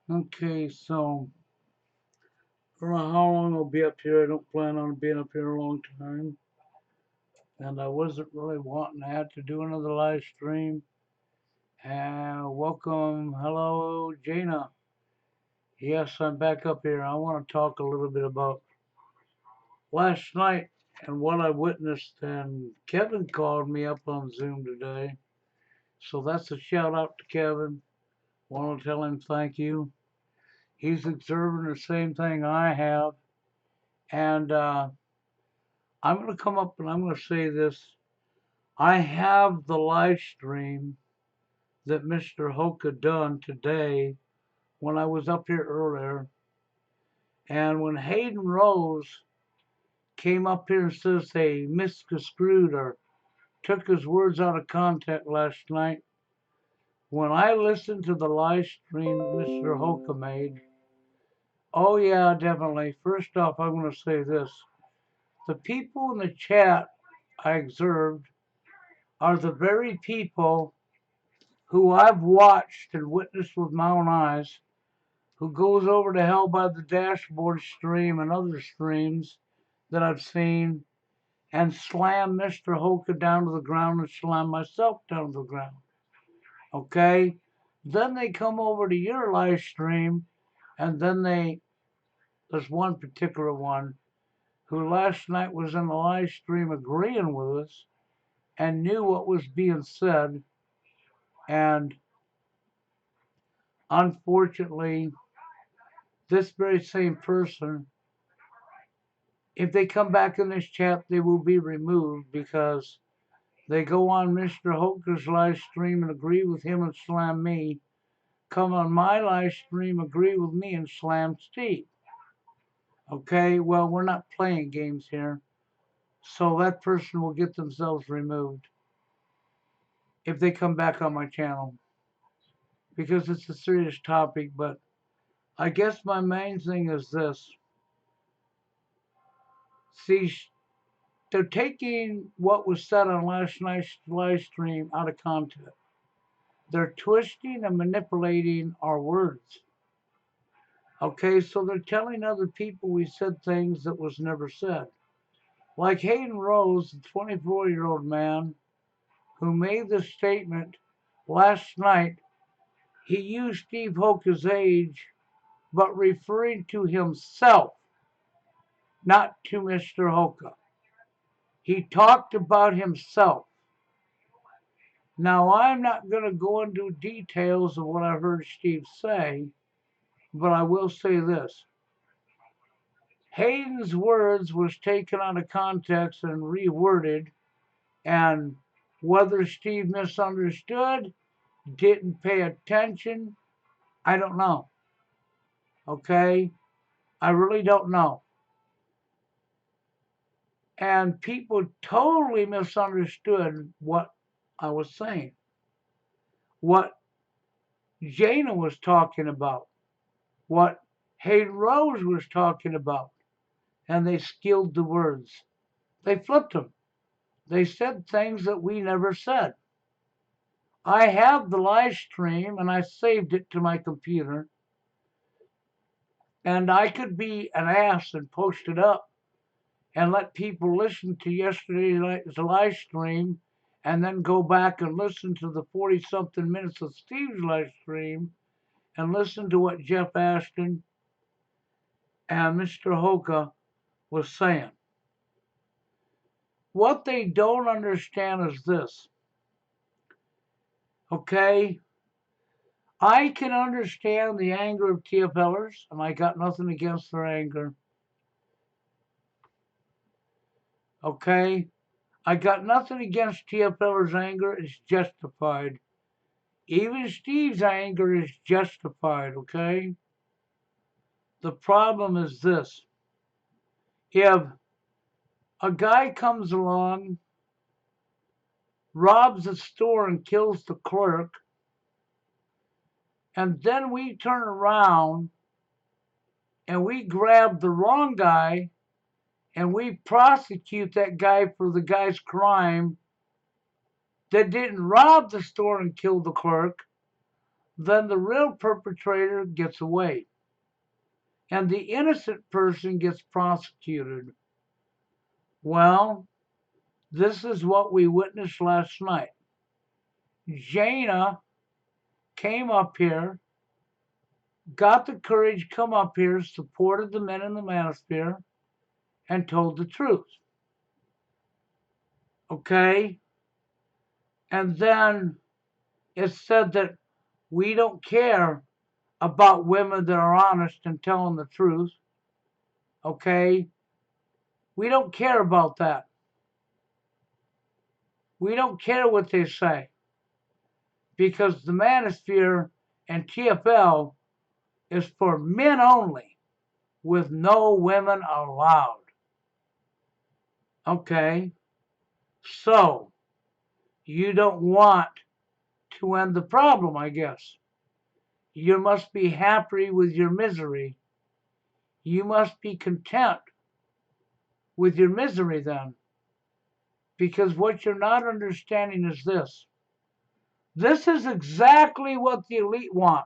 Okay, so I don't know how long I'll be up here. I don't plan on being up here a long time. And I wasn't really wanting to have to do another live stream. And welcome. Hello, Jana. Yes, I'm back up here. I want to talk a little bit about last night and what I witnessed. And Kevin called me up on Zoom today. So that's a shout out to Kevin. Want to tell him thank you. He's observing the same thing I have. And I'm going to come up and I'm going to say this. I have the live stream that Mr. Hoka done today when I was up here earlier. And when Hayden Rose came up here and says they misconstrued or took his words out of context last night, when I listened to the live stream Mr. Hoka made, oh yeah, definitely. First off, I'm going to say this. The people in the chat I observed are the very people who I've watched and witnessed with my own eyes, who goes over to Hell by the Dashboard stream and other streams that I've seen and slam Mr. Hoka down to the ground and slam myself down to the ground. Okay? Then they come over to your live stream and then there's one particular one who last night was in the live stream agreeing with us and knew what was being said. And unfortunately, this very same person, if they come back in this chat, they will be removed because they go on Mr. Hoka's live stream and agree with him and slam me. Come on my live stream, agree with me and slam Steve. Okay, well, we're not playing games here. So that person will get themselves removed if they come back on my channel because it's a serious topic. But I guess my main thing is this. See, they're taking what was said on last night's live stream out of context. They're twisting and manipulating our words. Okay, so they're telling other people we said things that was never said. Like Hayden Rose, the 24-year-old man who made the statement last night, he used Steve Hoka's age, but referring to himself, not to Mr. Hoka. He talked about himself. Now, I'm not going to go into details of what I heard Steve say, but I will say this. Hayden's words was taken out of context and reworded, and whether Steve misunderstood, didn't pay attention, I don't know. Okay? I really don't know. And people totally misunderstood what I was saying, what Jana was talking about, what Hayden Rose was talking about, and they skilled the words. They flipped them. They said things that we never said. I have the live stream and I saved it to my computer. And I could be an ass and post it up and let people listen to yesterday's live stream and then go back and listen to the 40 something minutes of Steve's live stream and listen to what Jeff Ashton and Mr. Hoka was saying. What they don't understand is this. Okay? I can understand the anger of TFLers, and I got nothing against their anger. Okay? I got nothing against TFLers' anger. It's justified. Even Steve's anger is justified, okay? The problem is this. If a guy comes along, robs a store and kills the clerk, and then we turn around and we grab the wrong guy and we prosecute that guy for the guy's crime that didn't rob the store and kill the clerk, then the real perpetrator gets away and the innocent person gets prosecuted. Well, this is what we witnessed last night. Jana came up here, got the courage, come up here, supported the men in the manosphere, and told the truth. Okay? And then it's said that we don't care about women that are honest and telling the truth. Okay? We don't care about that. We don't care what they say. Because the manosphere and TFL is for men only, with no women allowed. Okay? So, you don't want to end the problem, I guess. You must be happy with your misery. You must be content with your misery then. Because what you're not understanding is this. This is exactly what the elite want.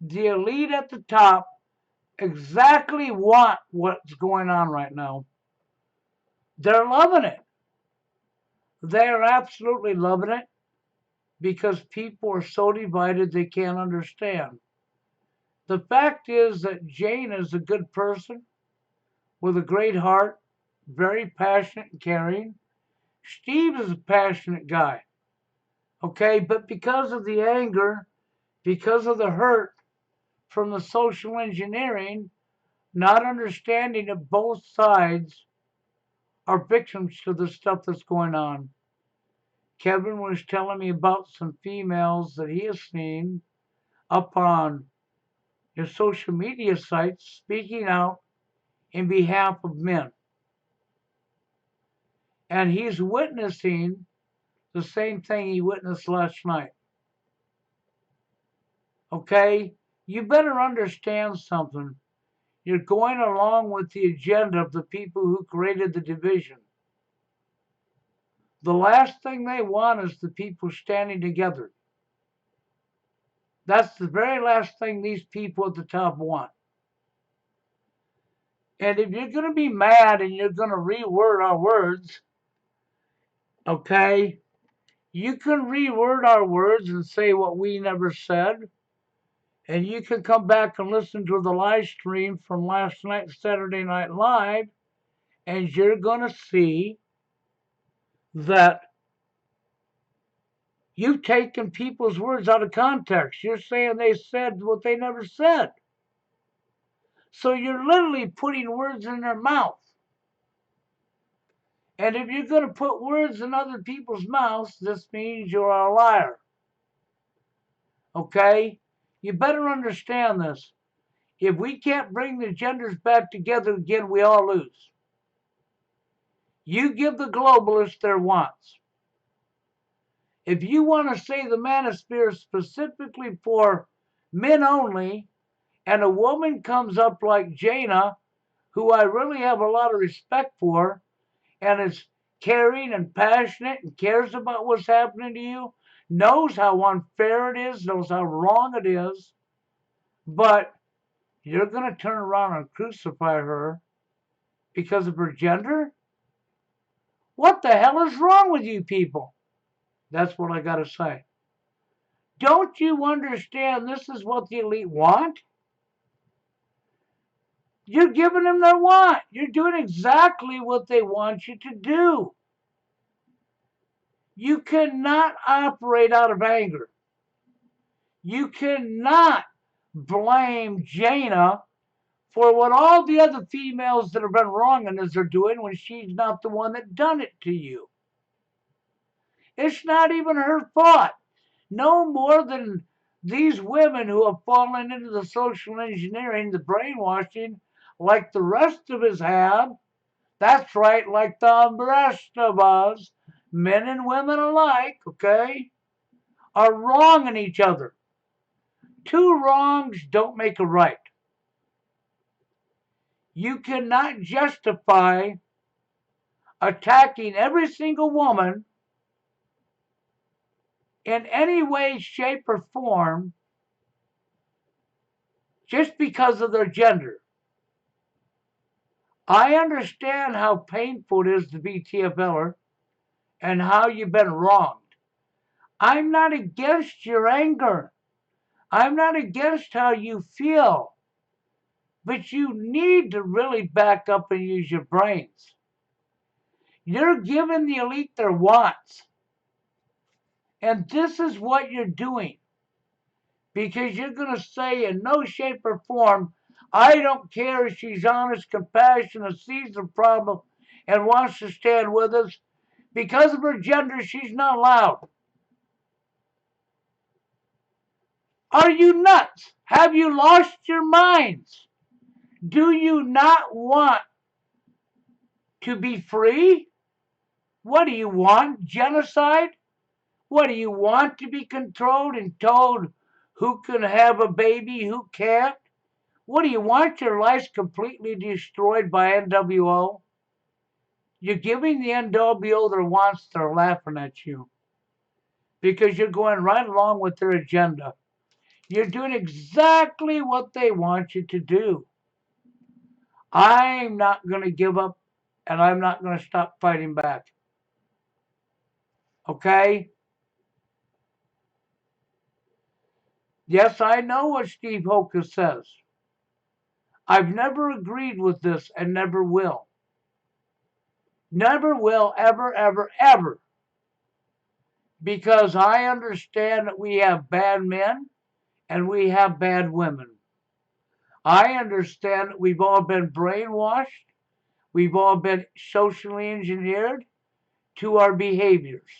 The elite at the top exactly want what's going on right now. They're loving it. They're absolutely loving it because people are so divided they can't understand. The fact is that Jane is a good person with a great heart, very passionate and caring. Steve is a passionate guy. Okay, but because of the anger, because of the hurt from the social engineering, not understanding that both sides are victims to the stuff that's going on. Kevin was telling me about some females that he has seen up on his social media sites speaking out in behalf of men. And he's witnessing the same thing he witnessed last night. Okay? You better understand something. You're going along with the agenda of the people who created the division. The last thing they want is the people standing together. That's the very last thing these people at the top want. And if you're going to be mad and you're going to reword our words, okay, you can reword our words and say what we never said. And you can come back and listen to the live stream from last night's Saturday Night Live, and you're going to see that you've taken people's words out of context. You're saying they said what they never said. So you're literally putting words in their mouth. And if you're going to put words in other people's mouths, this means you're a liar. Okay? You better understand this. If we can't bring the genders back together again, we all lose. You give the globalists their wants. If you want to say the manosphere specifically for men only, and a woman comes up like Jana, who I really have a lot of respect for, and is caring and passionate and cares about what's happening to you, knows how unfair it is, knows how wrong it is, but you're going to turn around and crucify her because of her gender? What the hell is wrong with you people? That's what I got to say. Don't you understand this is what the elite want? You're giving them their want. You're doing exactly what they want you to do. You cannot operate out of anger. You cannot blame Jana for what all the other females that have been wrong in this are doing when she's not the one that done it to you. It's not even her fault. No more than these women who have fallen into the social engineering, the brainwashing, like the rest of us have. That's right, like the rest of us, men and women alike, okay, are wronging each other. Two wrongs don't make a right. You cannot justify attacking every single woman in any way, shape, or form just because of their gender. I understand how painful it is to be TFLer and how you've been wronged. I'm not against your anger. I'm not against how you feel. But you need to really back up and use your brains. You're giving the elite their wants. And this is what you're doing. Because you're going to say in no shape or form, I don't care if she's honest, compassionate, sees the problem, and wants to stand with us. Because of her gender, she's not allowed. Are you nuts? Have you lost your minds? Do you not want to be free? What do you want? Genocide? What do you want to be controlled and told who can have a baby, who can't? What do you want your lives completely destroyed by NWO? You're giving the NWO their wants, they're laughing at you. Because you're going right along with their agenda. You're doing exactly what they want you to do. I'm not going to give up, and I'm not going to stop fighting back. Okay? Yes, I know what Steve Hoka says. I've never agreed with this and never will. Never will, ever, ever, ever. Because I understand that we have bad men and we have bad women. I understand that we've all been brainwashed. We've all been socially engineered to our behaviors.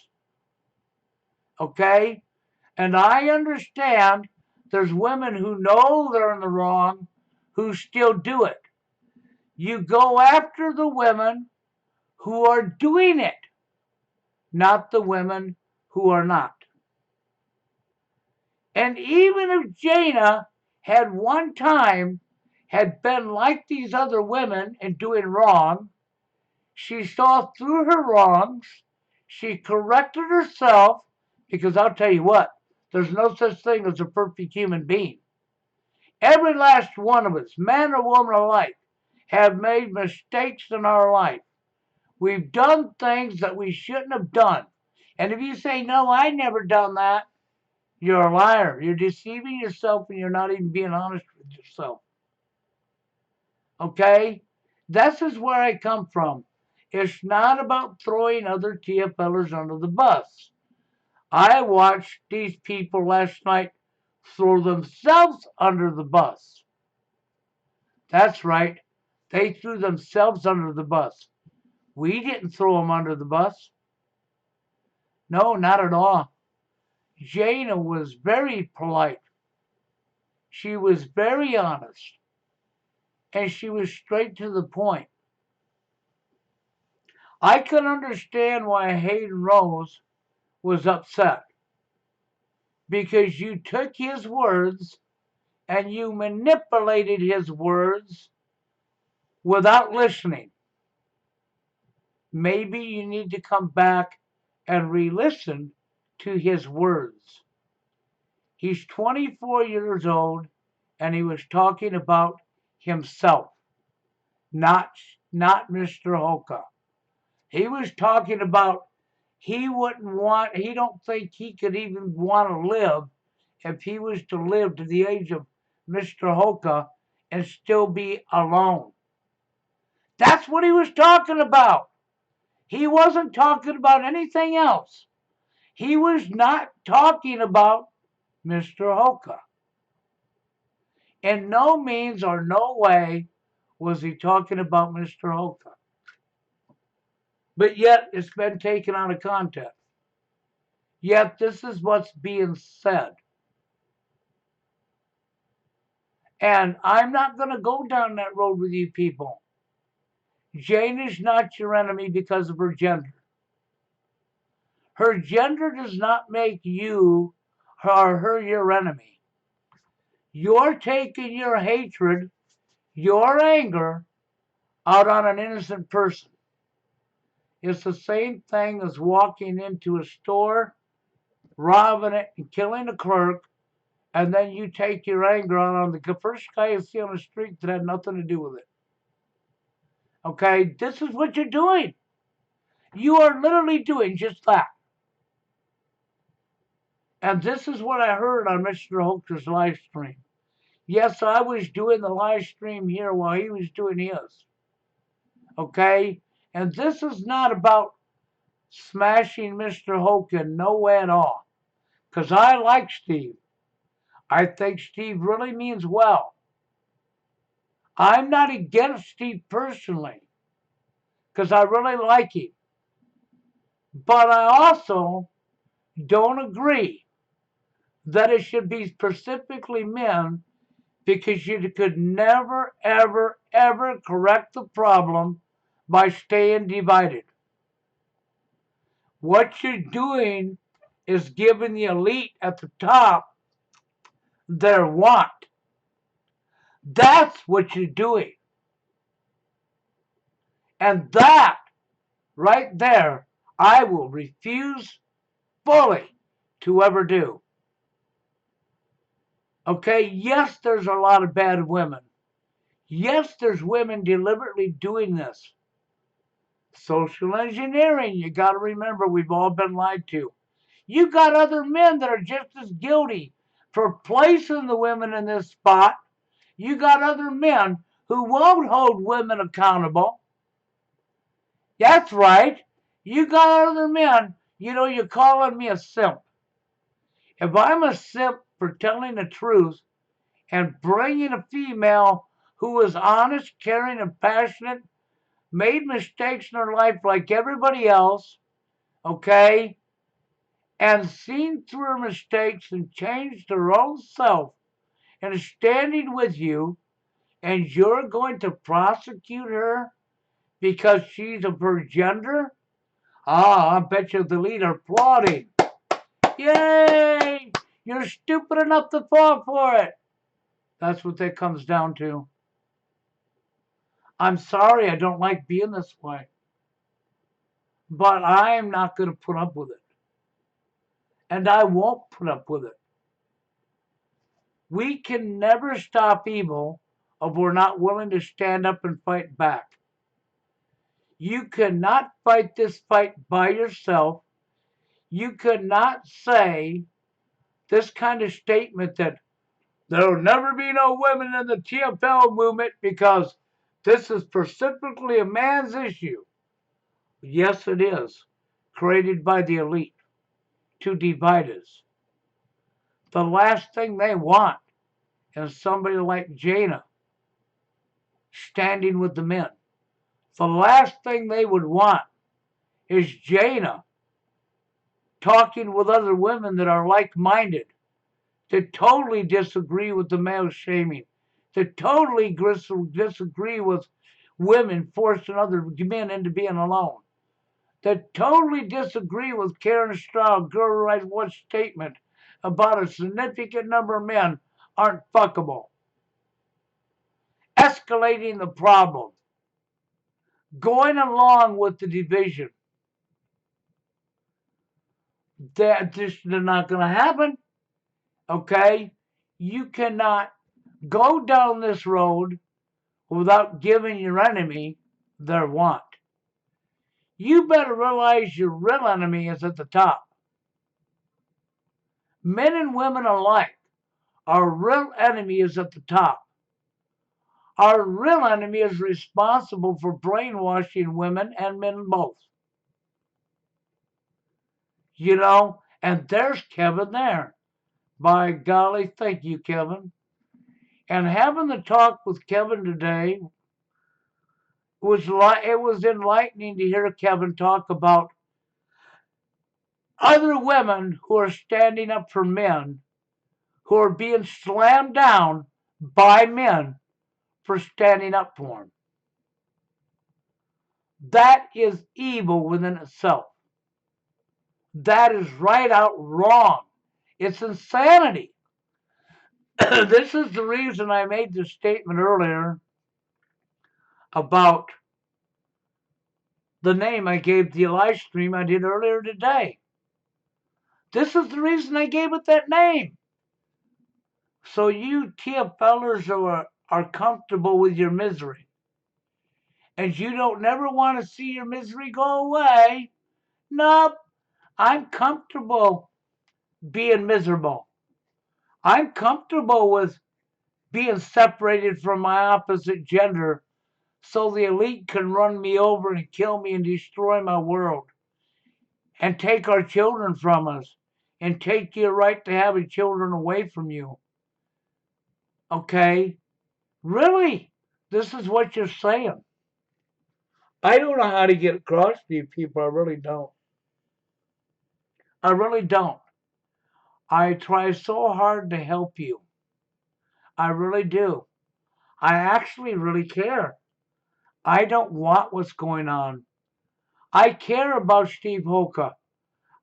Okay? And I understand there's women who know they're in the wrong who still do it. You go after the women who are doing it, not the women who are not. And even if Jana had one time had been like these other women and doing wrong, she saw through her wrongs, she corrected herself, because I'll tell you what, there's no such thing as a perfect human being. Every last one of us, man or woman alike, have made mistakes in our life. We've done things that we shouldn't have done. And if you say, no, I never done that, you're a liar. You're deceiving yourself and you're not even being honest with yourself. Okay? This is where I come from. It's not about throwing other TFLers under the bus. I watched these people last night throw themselves under the bus. That's right. They threw themselves under the bus. We didn't throw them under the bus. No, not at all. Jana was very polite. She was very honest. And she was straight to the point. I could understand why Hayden Rose was upset. Because you took his words and you manipulated his words without listening. Maybe you need to come back and re-listen to his words. He's 24 years old and he was talking about himself, not Mr. Hoka. He was talking about he don't think he could even want to live if he was to live to the age of Mr. Hoka and still be alone. That's what he was talking about. He wasn't talking about anything else. He was not talking about Mr. Hoka. In no means or no way was he talking about Mr. Hoka. But yet it's been taken out of context. Yet this is what's being said. And I'm not going to go down that road with you people. Jane is not your enemy because of her gender. Her gender does not make you or her your enemy. You're taking your hatred, your anger, out on an innocent person. It's the same thing as walking into a store, robbing it and killing the clerk, and then you take your anger out on the first guy you see on the street that had nothing to do with it. Okay, this is what you're doing. You are literally doing just that. And this is what I heard on Mr. Hoaxer's live stream. Yes, I was doing the live stream here while he was doing his. Okay? And this is not about smashing Mr. Hogan, no way at all. Because I like Steve. I think Steve really means well. I'm not against Steve personally, because I really like him. But I also don't agree that it should be specifically men, because you could never, ever, ever correct the problem by staying divided. What you're doing is giving the elite at the top their want. That's what you're doing. And that right there, I will refuse fully to ever do. Okay, yes, there's a lot of bad women. Yes, there's women deliberately doing this. Social engineering, you got to remember, we've all been lied to. You got other men that are just as guilty for placing the women in this spot. You got other men who won't hold women accountable. That's right. You got other men, you're calling me a simp. If I'm a simp for telling the truth and bringing a female who is honest, caring, and passionate, made mistakes in her life like everybody else, okay, and seen through her mistakes and changed her own self and is standing with you, and you're going to prosecute her because she's of her gender? I bet you the leader applauding. Yay! You're stupid enough to fall for it. That's what that comes down to. I'm sorry, I don't like being this way. But I am not going to put up with it. And I won't put up with it. We can never stop evil if we're not willing to stand up and fight back. You cannot fight this fight by yourself. You cannot say this kind of statement that there'll never be no women in the TFL movement because this is specifically a man's issue. Yes, it is. Created by the elite to divide us. The last thing they want is somebody like Jana standing with the men. The last thing they would want is Jana talking with other women that are like-minded, that totally disagree with the male shaming, that totally disagree with women forcing other men into being alone, that totally disagree with Karen Stroud, Girl Right One statement about a significant number of men aren't fuckable. Escalating the problem. Going along with the division. That just not going to happen. Okay? You cannot go down this road without giving your enemy their want. You better realize your real enemy is at the top. Men and women alike, our real enemy is at the top. Our real enemy is responsible for brainwashing women and men both. And there's Kevin there. By golly, thank you, Kevin. And having the talk with Kevin today it was enlightening to hear Kevin talk about other women who are standing up for men who are being slammed down by men for standing up for them. That is evil within itself. That is right out wrong. It's insanity. This is the reason I made the statement earlier about the name I gave the live stream I did earlier today. This is the reason I gave it that name. So you TFLers are comfortable with your misery. And you don't never want to see your misery go away. Nope. I'm comfortable being miserable. I'm comfortable with being separated from my opposite gender so the elite can run me over and kill me and destroy my world and take our children from us and take your right to having children away from you. Okay? Really? This is what you're saying. I don't know how to get across to you people. I really don't. I really don't. I try so hard to help you. I really do. I actually really care. I don't want what's going on. I care about Steve Hoka.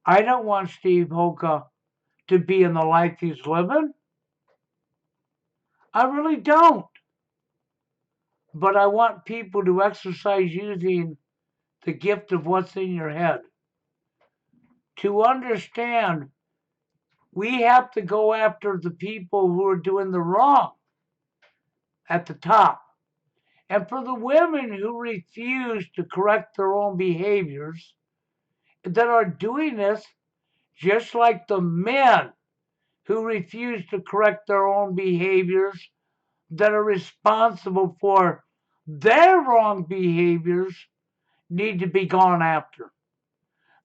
I don't want Steve Hoka to be in the life he's living. I really don't. But I want people to exercise using the gift of what's in your head. To understand, we have to go after the people who are doing the wrong at the top. And for the women who refuse to correct their own behaviors, that are doing this just like the men who refuse to correct their own behaviors, that are responsible for their wrong behaviors, need to be gone after.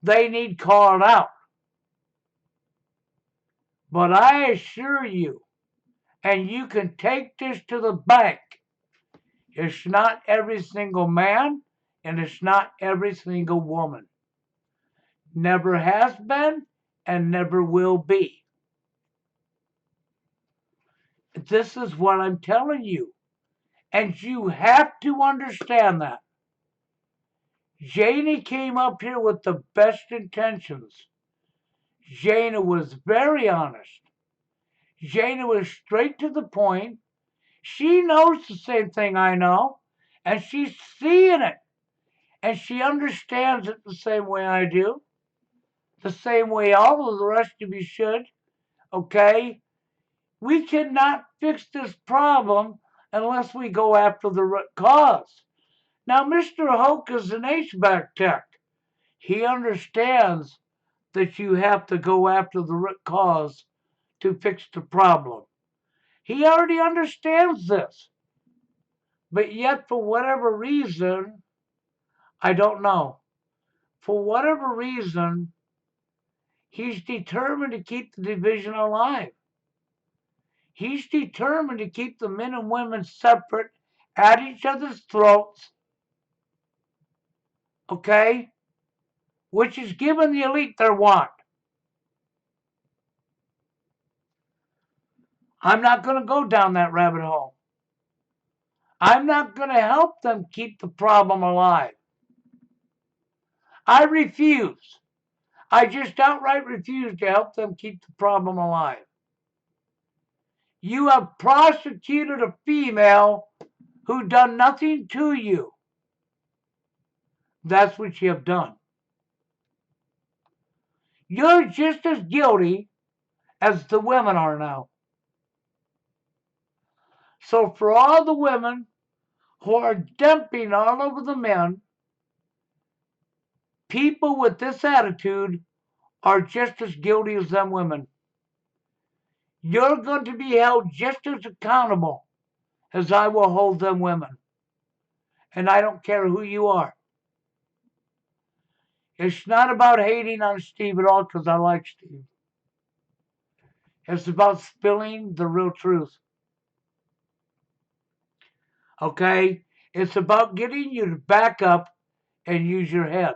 They need called out. But I assure you, and you can take this to the bank, it's not every single man and it's not every single woman. Never has been and never will be. This is what I'm telling you. And you have to understand that. Janie came up here with the best intentions. Jana was very honest. Jana was straight to the point. She knows the same thing I know, and she's seeing it. And she understands it the same way I do, the same way all of the rest of you should. Okay? We cannot fix this problem unless we go after the root cause. Now, Mr. Hoke is an HVAC tech. He understands that you have to go after the root cause to fix the problem. He already understands this. But yet, for whatever reason, I don't know, for whatever reason, he's determined to keep the division alive. He's determined to keep the men and women separate at each other's throats, okay? Which is giving the elite their want. I'm not going to go down that rabbit hole. I'm not going to help them keep the problem alive. I refuse. I just outright refuse to help them keep the problem alive. You have prosecuted a female who done nothing to you. That's what you have done. You're just as guilty as the women are now. So for all the women who are dumping all over the men, people with this attitude are just as guilty as them women. You're going to be held just as accountable as I will hold them women. And I don't care who you are. It's not about hating on Steve at all, because I like Steve. It's about spilling the real truth. Okay? It's about getting you to back up and use your head.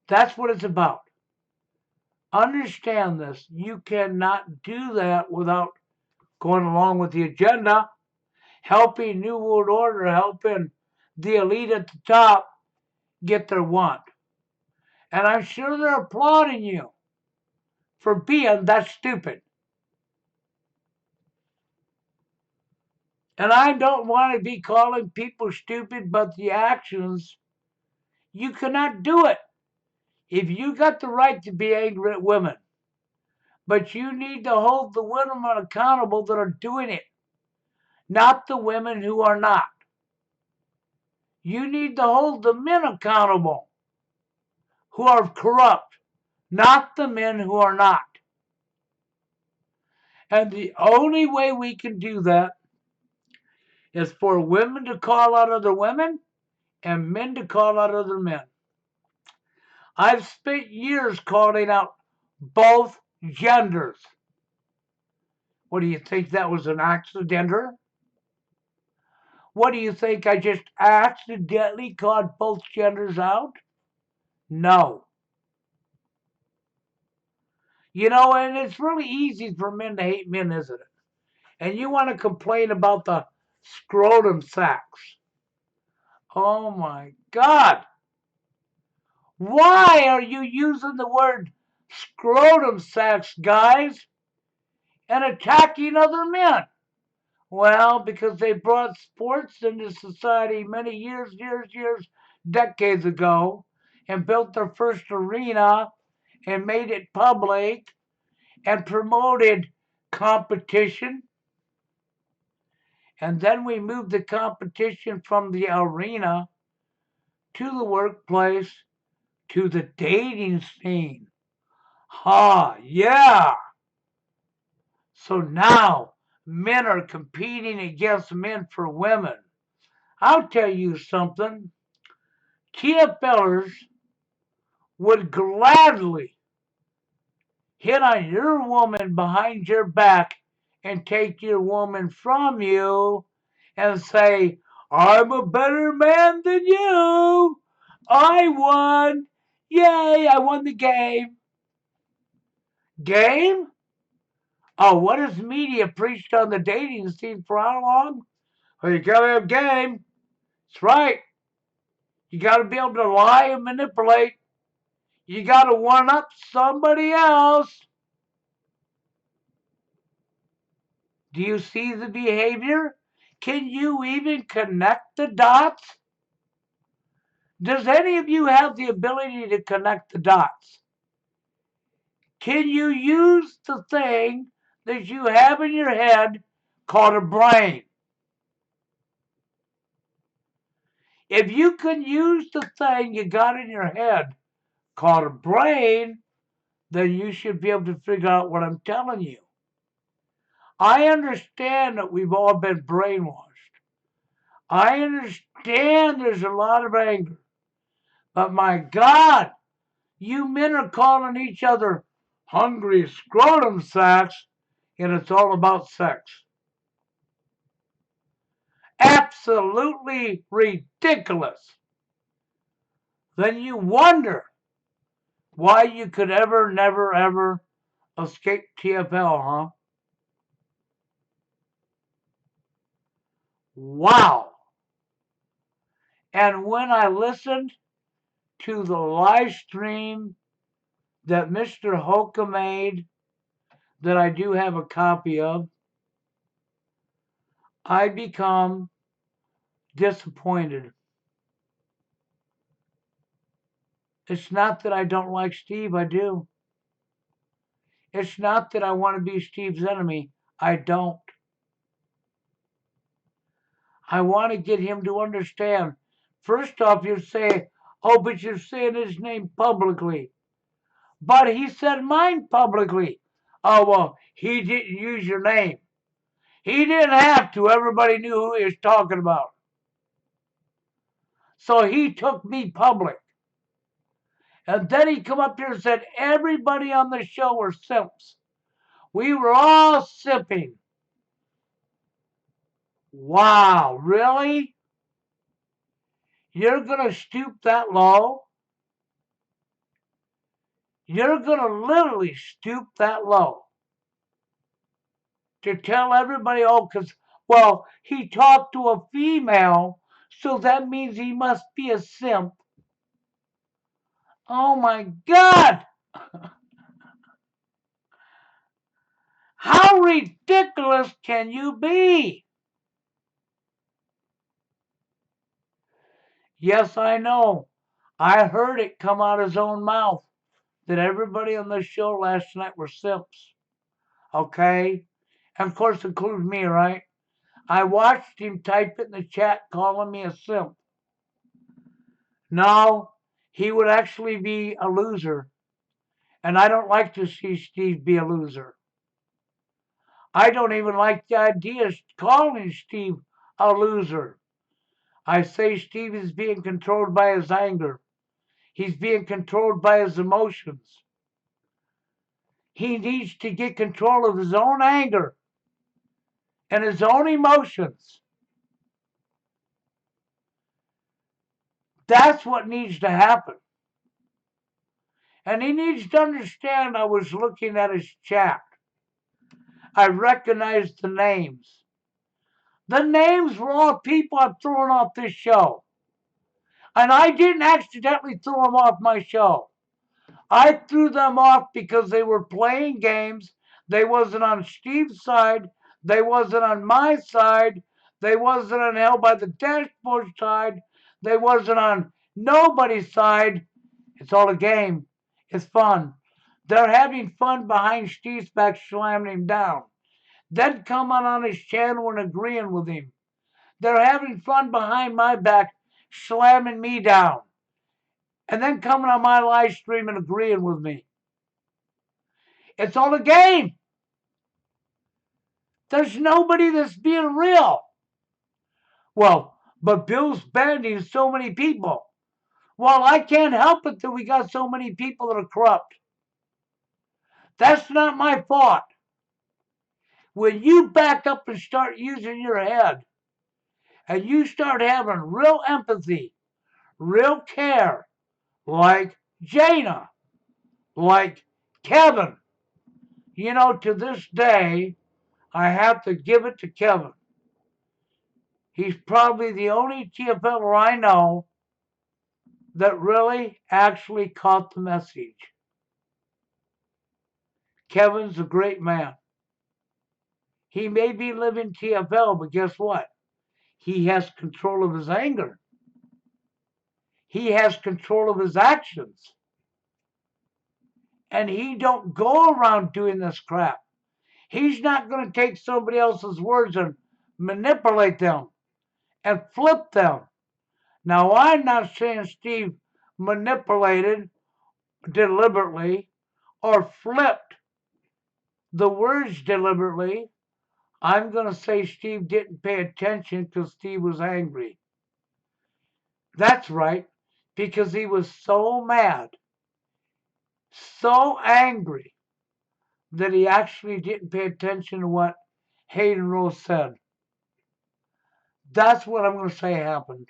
That's what it's about. Understand this. You cannot do that without going along with the agenda, helping New World Order, helping the elite at the top get their want. And I'm sure they're applauding you for being that stupid. And I don't want to be calling people stupid, but the actions, you cannot do it. If you got the right to be angry at women, but you need to hold the women accountable that are doing it, not the women who are not. You need to hold the men accountable who are corrupt, not the men who are not. And the only way we can do that is for women to call out other women and men to call out other men. I've spent years calling out both genders. What do you think, that was an accidenter? What do you think, I just accidentally called both genders out? No. And it's really easy for men to hate men, isn't it? And you want to complain about the scrotum sacks. Oh my God. Why are you using the word scrotum sacks, guys, and attacking other men? Well, because they brought sports into society many years, decades ago, and built their first arena and made it public and promoted competition. And then we moved the competition from the arena to the workplace to the dating scene. Yeah. So now men are competing against men for women. I'll tell you something. TFLers would gladly hit on your woman behind your back and take your woman from you and say, I'm a better man than you. I won. Yay, I won the game. Game? Oh, what has media preached on the dating scene for how long? Well, you gotta have game. That's right. You gotta be able to lie and manipulate. You gotta one up somebody else. Do you see the behavior? Can you even connect the dots? Does any of you have the ability to connect the dots? Can you use the thing that you have in your head called a brain? If you can use the thing you got in your head called a brain, then you should be able to figure out what I'm telling you. I understand that we've all been brainwashed. I understand there's a lot of anger. But my God, you men are calling each other hungry scrotum sacks, and it's all about sex. Absolutely ridiculous. Then you wonder why you could ever, never, ever escape TFL, huh? Wow. And when I listened to the live stream that Mr. Hoka made, that I do have a copy of, I become disappointed. It's not that I don't like Steve, I do. It's not that I want to be Steve's enemy, I don't. I want to get him to understand. First off, you say, oh, but you're saying his name publicly. But he said mine publicly. Oh, well, he didn't use your name. He didn't have to. Everybody knew who he was talking about. So he took me public. And then he come up here and said everybody on the show were simps. We were all simping. Wow, really? You're going to stoop that low? You're going to literally stoop that low to tell everybody, oh, because, well, he talked to a female, so that means he must be a simp. Oh my God! How ridiculous can you be? Yes, I know. I heard it come out of his own mouth that everybody on the show last night were simps. Okay? And of course, includes me, right? I watched him type it in the chat calling me a simp. No, he would actually be a loser. And I don't like to see Steve be a loser. I don't even like the idea of calling Steve a loser. I say Steve is being controlled by his anger. He's being controlled by his emotions. He needs to get control of his own anger and his own emotions. That's what needs to happen. And he needs to understand I was looking at his chat. I recognized the names. The names were all people I've thrown off this show. And I didn't accidentally throw them off my show. I threw them off because they were playing games. They wasn't on Steve's side. They wasn't on my side. They wasn't on Hell by the Dashboard side. They wasn't on nobody's side. It's all a game. It's fun. They're having fun behind Steve's back, slamming him down. Then coming on his channel and agreeing with him. They're having fun behind my back, slamming me down. And then coming on my live stream and agreeing with me. It's all a game. There's nobody that's being real. Well, but Bill's banning so many people. Well, I can't help it that we got so many people that are corrupt. That's not my fault. When you back up and start using your head and you start having real empathy, real care, like Jana, like Kevin, you know, to this day, I have to give it to Kevin. He's probably the only TFLer I know that really actually caught the message. Kevin's a great man. He may be living TFL, but guess what? He has control of his anger. He has control of his actions. And he don't go around doing this crap. He's not going to take somebody else's words and manipulate them and flip them. Now, I'm not saying Steve manipulated deliberately or flipped the words deliberately. I'm going to say Steve didn't pay attention because Steve was angry. That's right, because he was so mad, so angry, that he actually didn't pay attention to what Hayden Rose said. That's what I'm going to say happened.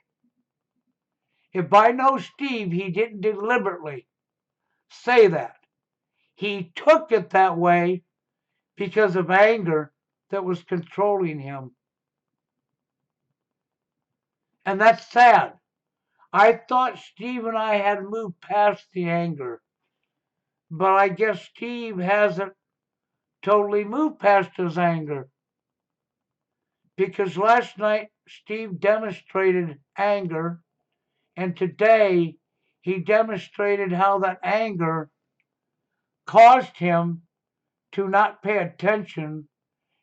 If I know Steve, he didn't deliberately say that. He took it that way because of anger that was controlling him. And that's sad. I thought Steve and I had moved past the anger. But I guess Steve hasn't totally moved past his anger. Because last night Steve demonstrated anger, and today he demonstrated how that anger caused him to not pay attention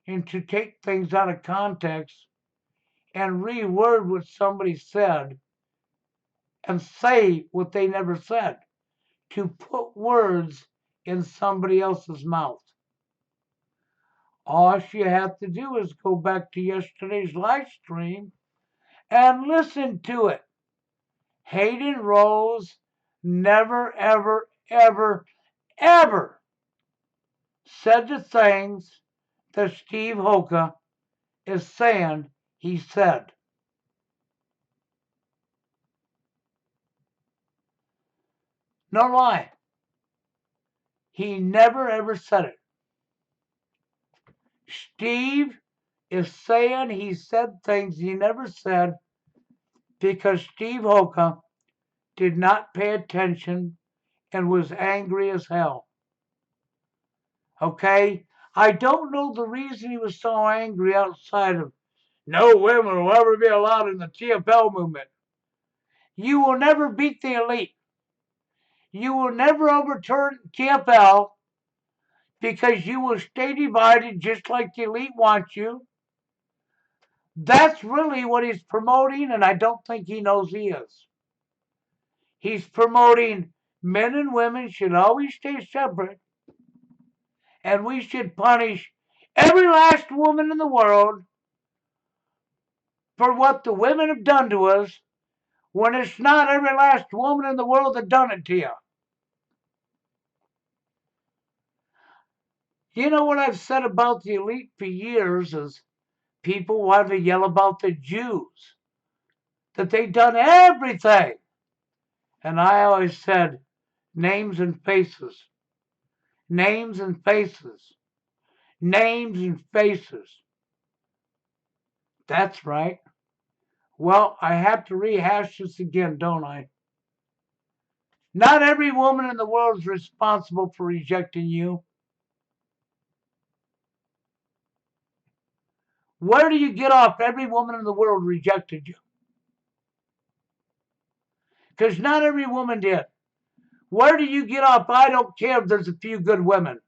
and to take things out of context and reword what somebody said and say what they never said, to put words in somebody else's mouth. All you have to do is go back to yesterday's live stream and listen to it. Hayden Rose never, ever, ever, ever said the things that Steve Hoka is saying he said. No lie. He never, ever said it. Steve is saying he said things he never said because Steve Hoka did not pay attention and was angry as hell. Okay? I don't know the reason he was so angry outside of no women will ever be allowed in the TFL movement. You will never beat the elite. You will never overturn TFL because you will stay divided just like the elite wants you. That's really what he's promoting, and I don't think he knows he is. He's promoting men and women should always stay separate, and we should punish every last woman in the world for what the women have done to us when it's not every last woman in the world that done it to you. You know what I've said about the elite for years is people want to yell about the Jews, that they've done everything. And I always said, names and faces, names and faces, names and faces. That's right. Well, I have to rehash this again, don't I? Not every woman in the world is responsible for rejecting you. Where do you get off every woman in the world rejected you? Because not every woman did. Where do you get off? I don't care if there's a few good women.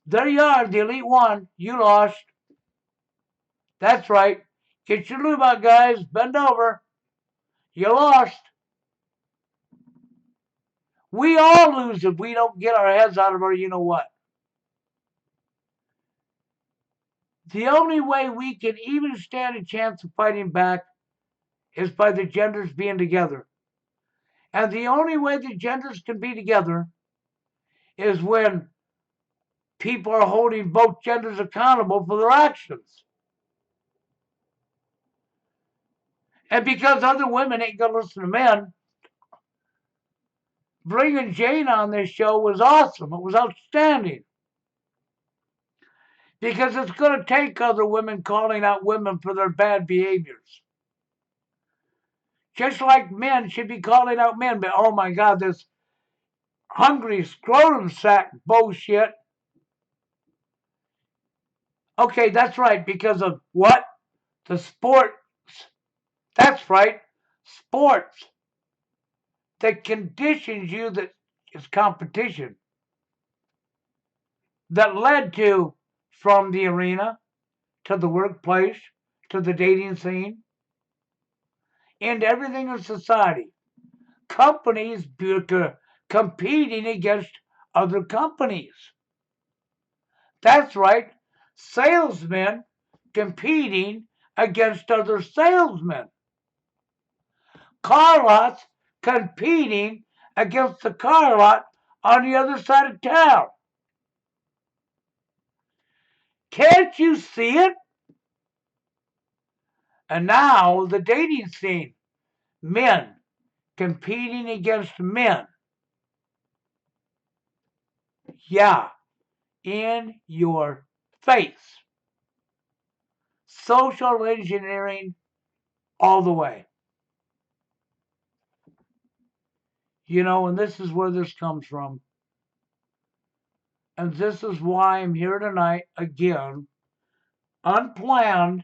There you are, the elite one. You lost. That's right. Get your lube out, guys. Bend over. You lost. We all lose if we don't get our heads out of our you know what. The only way we can even stand a chance of fighting back is by the genders being together. And the only way the genders can be together is when people are holding both genders accountable for their actions. And because other women ain't going to listen to men, bringing Jane on this show was awesome. It was outstanding. Because it's going to take other women calling out women for their bad behaviors. Just like men should be calling out men, but oh my God, this hungry scrotum sack bullshit. Okay, that's right, because of what? The sports. That's right, sports. That conditions you that is competition. That led to from the arena to the workplace to the dating scene and everything in society. Companies competing against other companies. That's right, salesmen competing against other salesmen. Car lots competing against the car lot on the other side of town. Can't you see it? And now the dating scene. Men competing against men. Yeah, in your face. Social engineering all the way. You know, and this is where this comes from. And this is why I'm here tonight again, unplanned,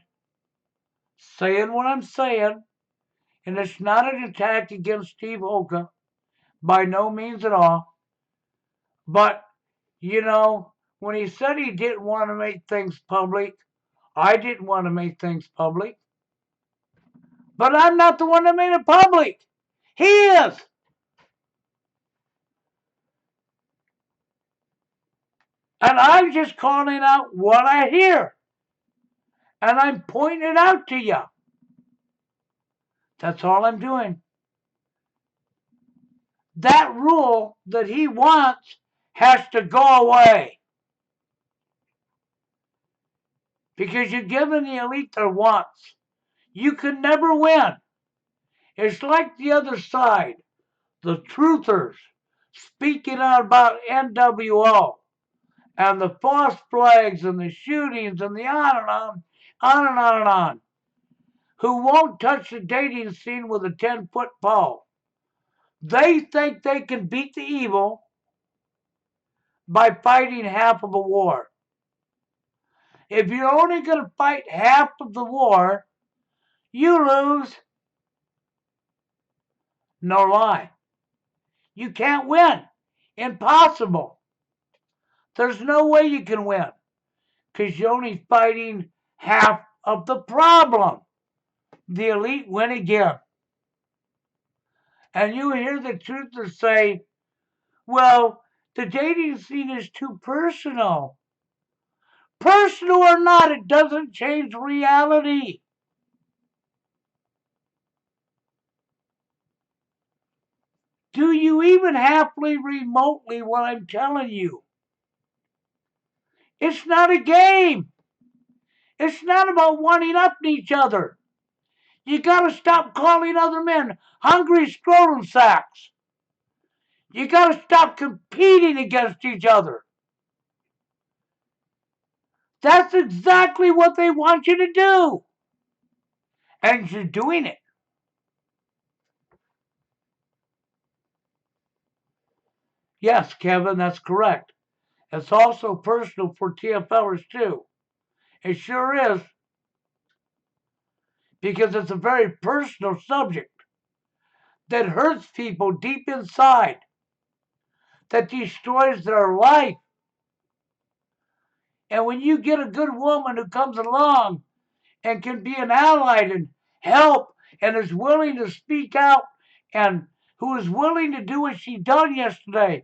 saying what I'm saying. And it's not an attack against Steve Hoka, by no means at all. But, you know, when he said he didn't want to make things public, I didn't want to make things public. But I'm not the one that made it public. He is. And I'm just calling out what I hear. And I'm pointing it out to you. That's all I'm doing. That rule that he wants has to go away. Because you're giving the elite their wants. You can never win. It's like the other side, the truthers, speaking out about NWO and the false flags and the shootings and the on and on, on and on and on, who won't touch the dating scene with a 10-foot pole. They think they can beat the evil by fighting half of a war. If you're only going to fight half of the war, you lose. No lie. You can't win. Impossible. There's no way you can win because you're only fighting half of the problem. The elite win again. And you hear the truthers say, well, the dating scene is too personal. Personal or not, it doesn't change reality. Do you even happily remotely what I'm telling you? It's not a game. It's not about wanting up to each other. You gotta stop calling other men hungry scrotum sacks. You gotta stop competing against each other. That's exactly what they want you to do. And you're doing it. Yes, Kevin, that's correct. It's also personal for TFLers too. It sure is. Because it's a very personal subject that hurts people deep inside, that destroys their life. And when you get a good woman who comes along and can be an ally and help and is willing to speak out and who is willing to do what she done yesterday,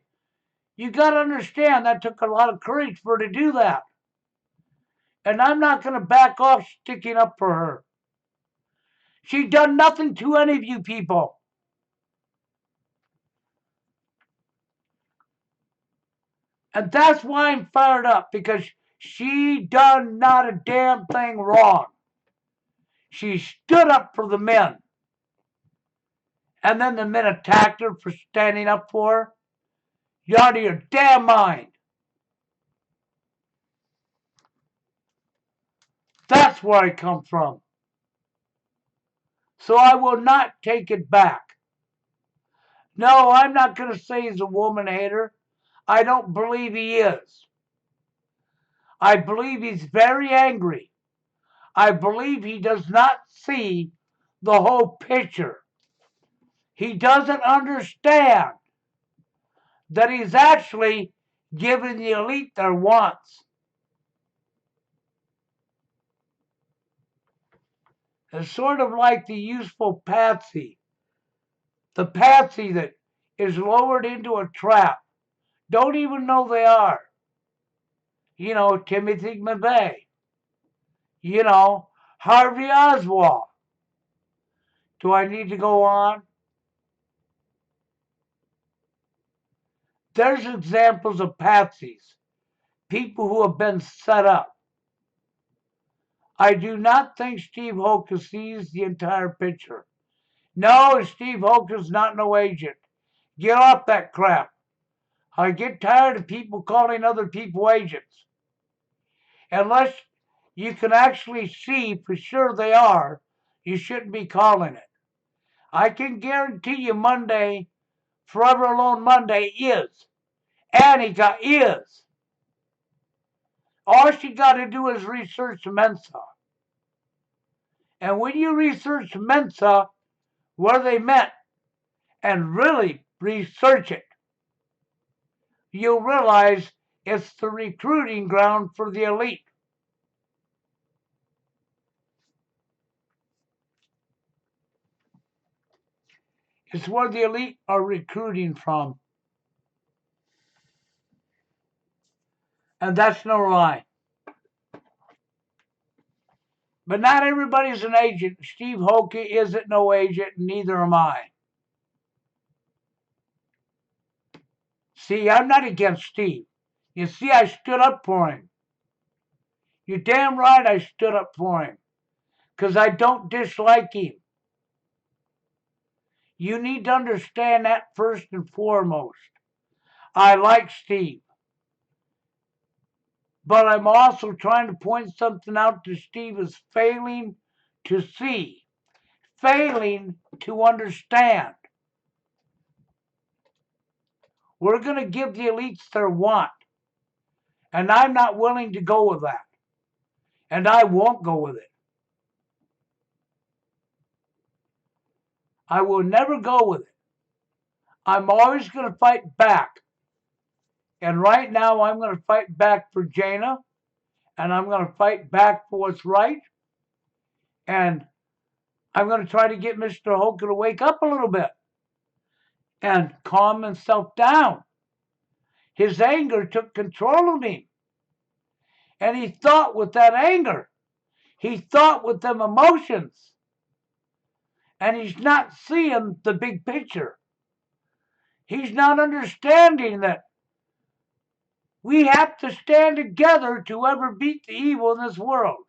you got to understand that took a lot of courage for her to do that. And I'm not going to back off sticking up for her. She done nothing to any of you people. And that's why I'm fired up, because she done not a damn thing wrong. She stood up for the men. And then the men attacked her for standing up for her. You're out of your damn mind. That's where I come from. So I will not take it back. No, I'm not going to say he's a woman hater. I don't believe he is. I believe he's very angry. I believe he does not see the whole picture. He doesn't understand that he's actually giving the elite their wants. It's sort of like the useful patsy. The patsy that is lowered into a trap. Don't even know they are. You know, Timothy McVeigh. You know, Harvey Oswald. Do I need to go on? There's examples of patsies. People who have been set up. I do not think Steve Hoka sees the entire picture. No, Steve Hoka's not no agent. Get off that crap. I get tired of people calling other people agents. Unless you can actually see for sure they are, you shouldn't be calling it. I can guarantee you Monday, Forever Alone Monday is. Annika is. All she got to do is research Mensa. And when you research Mensa, where they met, and really research it, you'll realize it's the recruiting ground for the elite. It's where the elite are recruiting from. And that's no lie. But not everybody's an agent. Steve Hoka isn't no agent, and neither am I. See, I'm not against Steve. You see, I stood up for him. You're damn right I stood up for him. Because I don't dislike him. You need to understand that first and foremost. I like Steve. But I'm also trying to point something out to Steve is failing to see, failing to understand. We're going to give the elites their want. And I'm not willing to go with that. And I won't go with it. I will never go with it. I'm always going to fight back. And right now, I'm going to fight back for Jana, and I'm going to fight back for what's right. And I'm going to try to get Mr. Hoka to wake up a little bit and calm himself down. His anger took control of him. And he thought with that anger. He thought with them emotions. And he's not seeing the big picture. He's not understanding that we have to stand together to ever beat the evil in this world.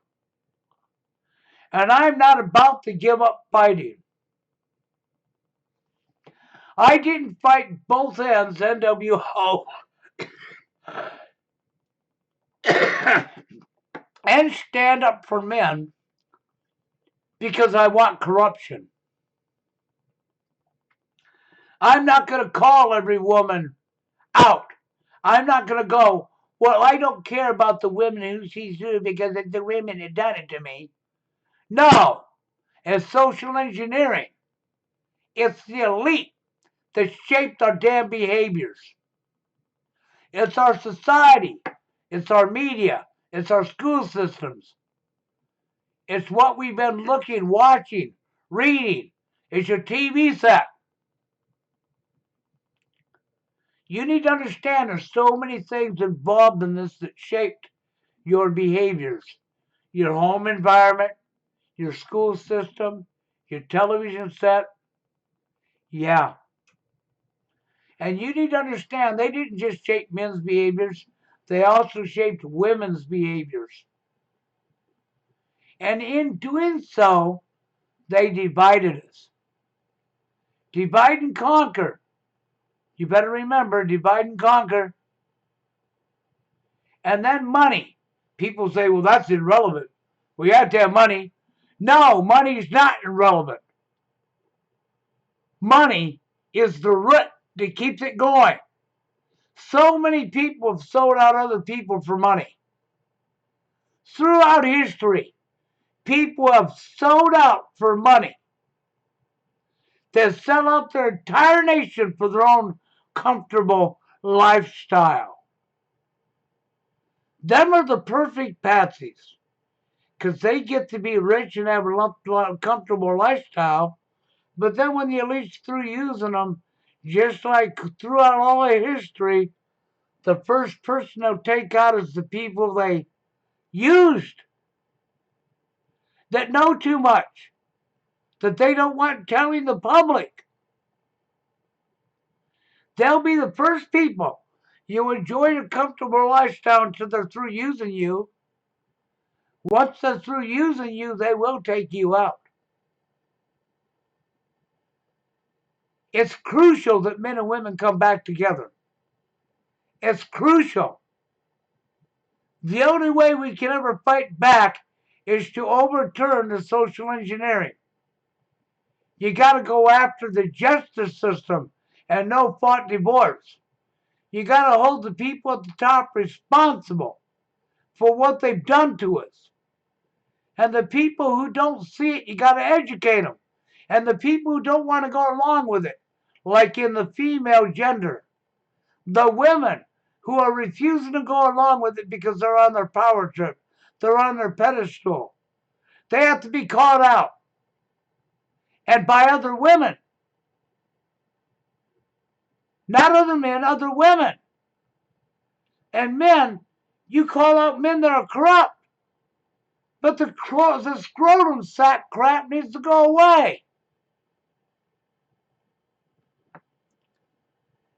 And I'm not about to give up fighting. I didn't fight both ends, NWO and stand up for men because I want corruption. I'm not going to call every woman out. I'm not going to go, well, I don't care about the women who she's doing because it's the women that done it to me. No, it's social engineering. It's the elite that shaped our damn behaviors. It's our society. It's our media. It's our school systems. It's what we've been looking, watching, reading. It's your TV set. You need to understand there's so many things involved in this that shaped your behaviors. Your home environment, your school system, your television set. Yeah. And you need to understand they didn't just shape men's behaviors, they also shaped women's behaviors. And in doing so, they divided us. Divide and conquer. You better remember, divide and conquer. And then money. People say, well, that's irrelevant. We have to have money. No, money's not irrelevant. Money is the root that keeps it going. So many people have sold out other people for money. Throughout history, people have sold out for money. They sell out their entire nation for their own comfortable lifestyle. Them are the perfect patsies because they get to be rich and have a comfortable lifestyle. But then when the elite's through using them, just like throughout all of history, the first person they'll take out is the people they used that know too much, that they don't want telling the public. They'll be the first people. You enjoy a comfortable lifestyle until they're through using you. Once they're through using you, they will take you out. It's crucial that men and women come back together. It's crucial. The only way we can ever fight back is to overturn the social engineering. You got to go after the justice system and no fault divorce. You got to hold the people at the top responsible for what they've done to us. And the people who don't see it, you got to educate them. And the people who don't want to go along with it, like in the female gender, the women who are refusing to go along with it because they're on their power trip, they're on their pedestal. They have to be called out. And by other women. Not other men, other women. And men, you call out men that are corrupt. But the scrotum sack crap needs to go away.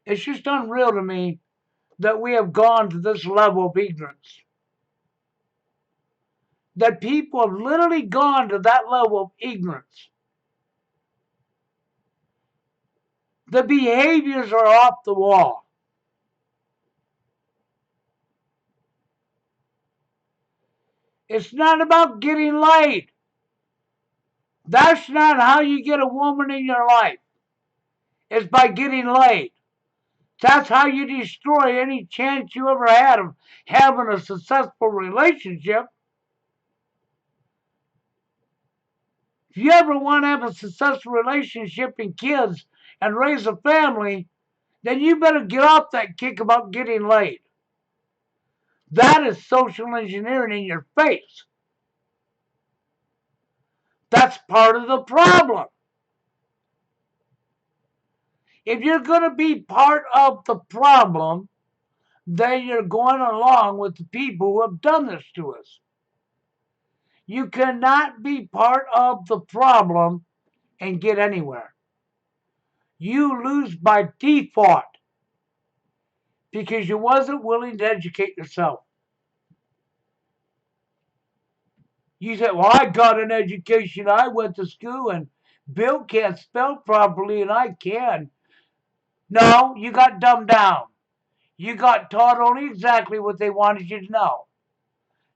It's just unreal to me that we have gone to this level of ignorance. That people have literally gone to that level of ignorance. The behaviors are off the wall. It's not about getting laid. That's not how you get a woman in your life. It's by getting laid. That's how you destroy any chance you ever had of having a successful relationship. If you ever want to have a successful relationship and kids and raise a family, then you better get off that kick about getting laid. That is social engineering in your face. That's part of the problem. If you're going to be part of the problem, then you're going along with the people who have done this to us. You cannot be part of the problem and get anywhere. You lose by default because you wasn't willing to educate yourself. You said, well, I got an education. I went to school and Bill can't spell properly and I can. No, you got dumbed down. You got taught only exactly what they wanted you to know.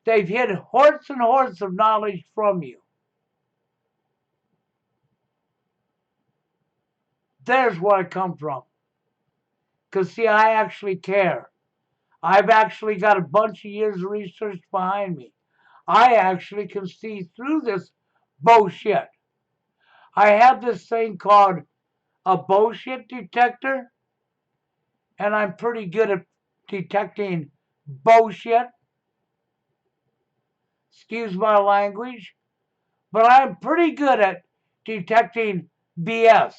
They've hid hordes and hordes of knowledge from you. There's where I come from. Because, see, I actually care. I've actually got a bunch of years of research behind me. I actually can see through this bullshit. I have this thing called a bullshit detector, and I'm pretty good at detecting bullshit. Excuse my language. But I'm pretty good at detecting BS.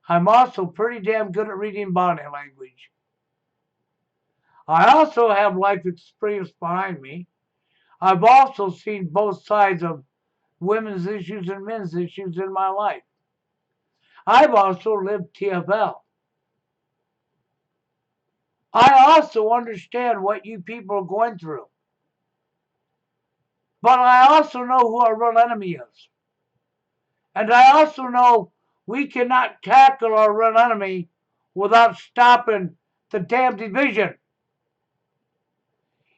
I'm also pretty damn good at reading body language. I also have life experience behind me. I've also seen both sides of women's issues and men's issues in my life. I've also lived TFL. I also understand what you people are going through. But I also know who our real enemy is. And I also know we cannot tackle our real enemy without stopping the damn division.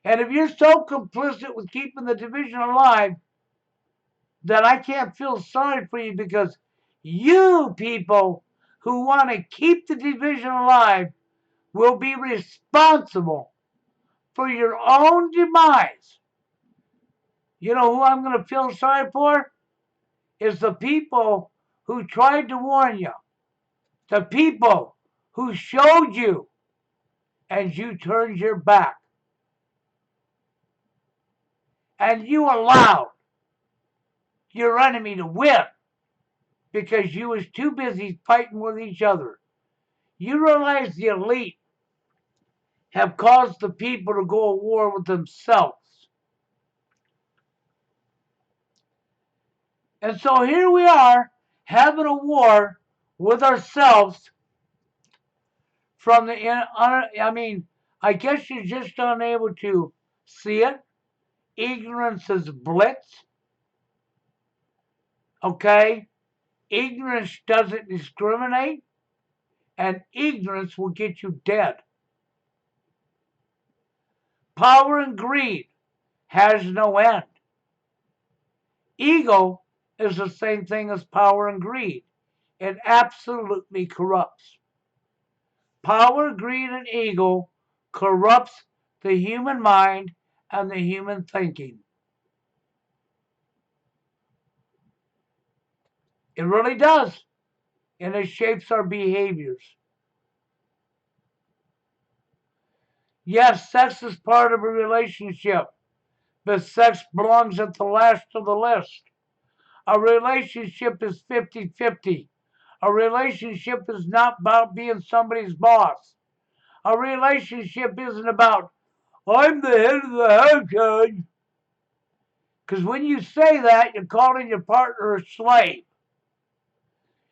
And if you're so complicit with keeping the division alive, then I can't feel sorry for you because you people who want to keep the division alive will be responsible for your own demise. You know who I'm going to feel sorry for? Is the people who tried to warn you. The people who showed you and you turned your back. And you allowed your enemy to win because you was too busy fighting with each other. You realize the elite have caused the people to go to war with themselves. And so here we are having a war with ourselves from the, I guess you're just unable to see it. Ignorance is blitz. Okay? Ignorance doesn't discriminate, and ignorance will get you dead. Power and greed has no end. Ego is the same thing as power and greed. It absolutely corrupts. Power, greed, and ego corrupts the human mind and the human thinking. It really does. And it shapes our behaviors. Yes, sex is part of a relationship, but sex belongs at the last of the list. A relationship is 50-50. A relationship is not about being somebody's boss. A relationship isn't about, I'm the head of the household. Because when you say that, you're calling your partner a slave.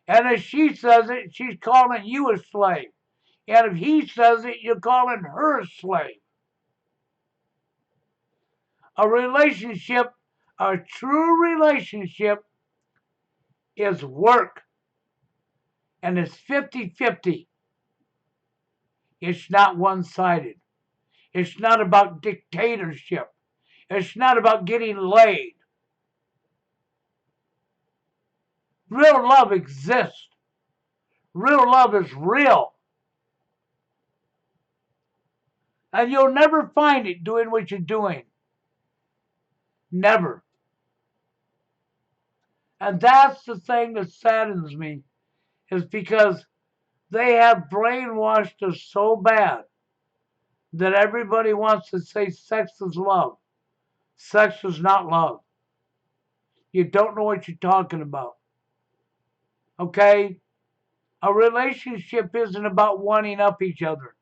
And if she says it, she's calling you a slave. And if he says it, you're calling her a slave. A relationship, a true relationship, is work. And it's 50-50. It's not one-sided. It's not about dictatorship. It's not about getting laid. Real love exists. Real love is real. And you'll never find it doing what you're doing. Never. And that's the thing that saddens me, is because they have brainwashed us so bad that everybody wants to say sex is love. Sex is not love. You don't know what you're talking about. Okay? A relationship isn't about wanting up each other.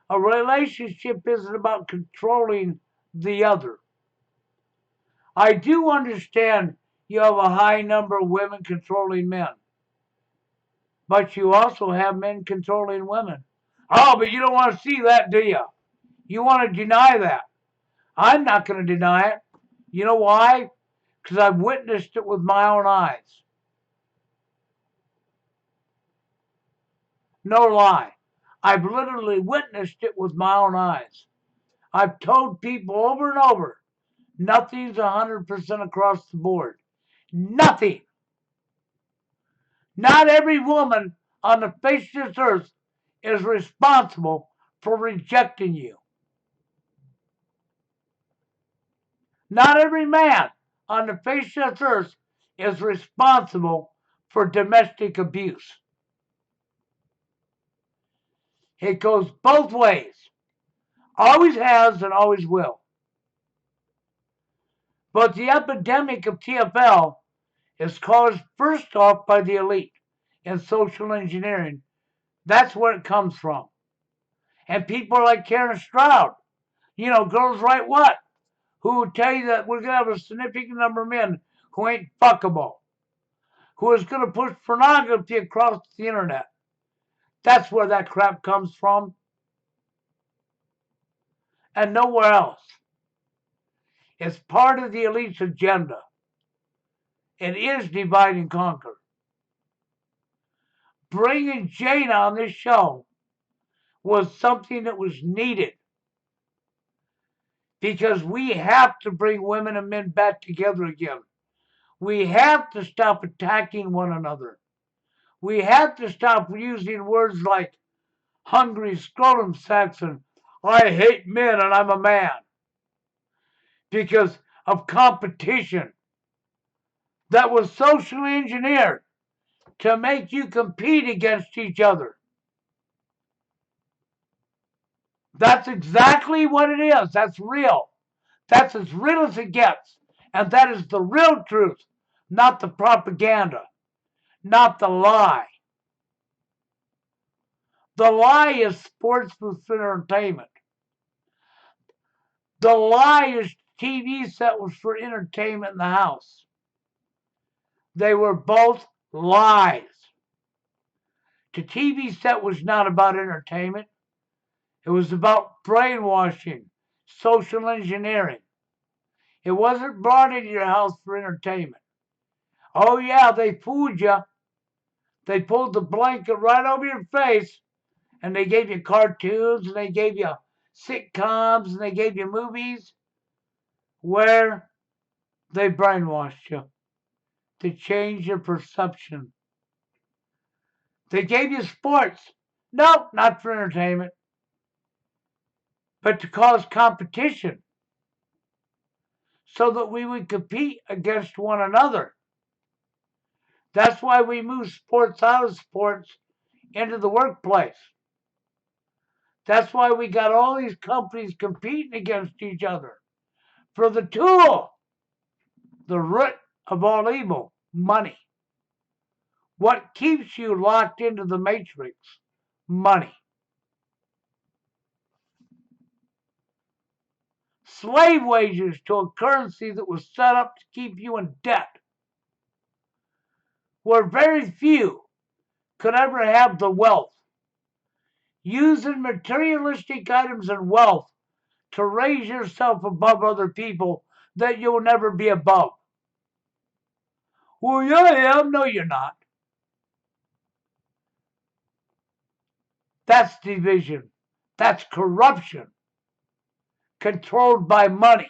A relationship isn't about controlling the other. I do understand you have a high number of women controlling men, but you also have men controlling women. Oh, but you don't want to see that, do you? You want to deny that. I'm not going to deny it. You know why? Because I've witnessed it with my own eyes. No lie. I've literally witnessed it with my own eyes. I've told people over and over, nothing's 100% across the board. Nothing. Not every woman on the face of this earth is responsible for rejecting you. Not every man on the face of this earth is responsible for domestic abuse. It goes both ways. Always has and always will. But the epidemic of TFL is caused first off by the elite and social engineering. That's where it comes from. And people like Karen Stroud, Girls Write What, who will tell you that we're going to have a significant number of men who ain't fuckable, who is going to push pornography across the internet. That's where that crap comes from. And nowhere else. It's part of the elite's agenda. It is divide and conquer. Bringing Jane on this show was something that was needed, because we have to bring women and men back together again. We have to stop attacking one another. We have to stop using words like hungry scrotum sex and I hate men and I'm a man because of competition that was socially engineered to make you compete against each other. That's exactly what it is. That's real. That's as real as it gets. And that is the real truth, not the propaganda, not the lie. The lie is sports for entertainment. The lie is TV set was for entertainment in the house. They were both lies. The TV set was not about entertainment. It was about brainwashing, social engineering. It wasn't brought into your house for entertainment. Oh yeah, they fooled you. They pulled the blanket right over your face and they gave you cartoons and they gave you sitcoms and they gave you movies where they brainwashed you to change your perception. They gave you sports. Nope, not for entertainment, but to cause competition so that we would compete against one another. That's why we moved sports out of sports into the workplace. That's why we got all these companies competing against each other for the tool, the root of all evil, money. What keeps you locked into the matrix? Money. Slave wages to a currency that was set up to keep you in debt, where very few could ever have the wealth. Using materialistic items and wealth to raise yourself above other people that you'll never be above. Well, yeah, I am. No, you're not. That's division. That's corruption. Controlled by money.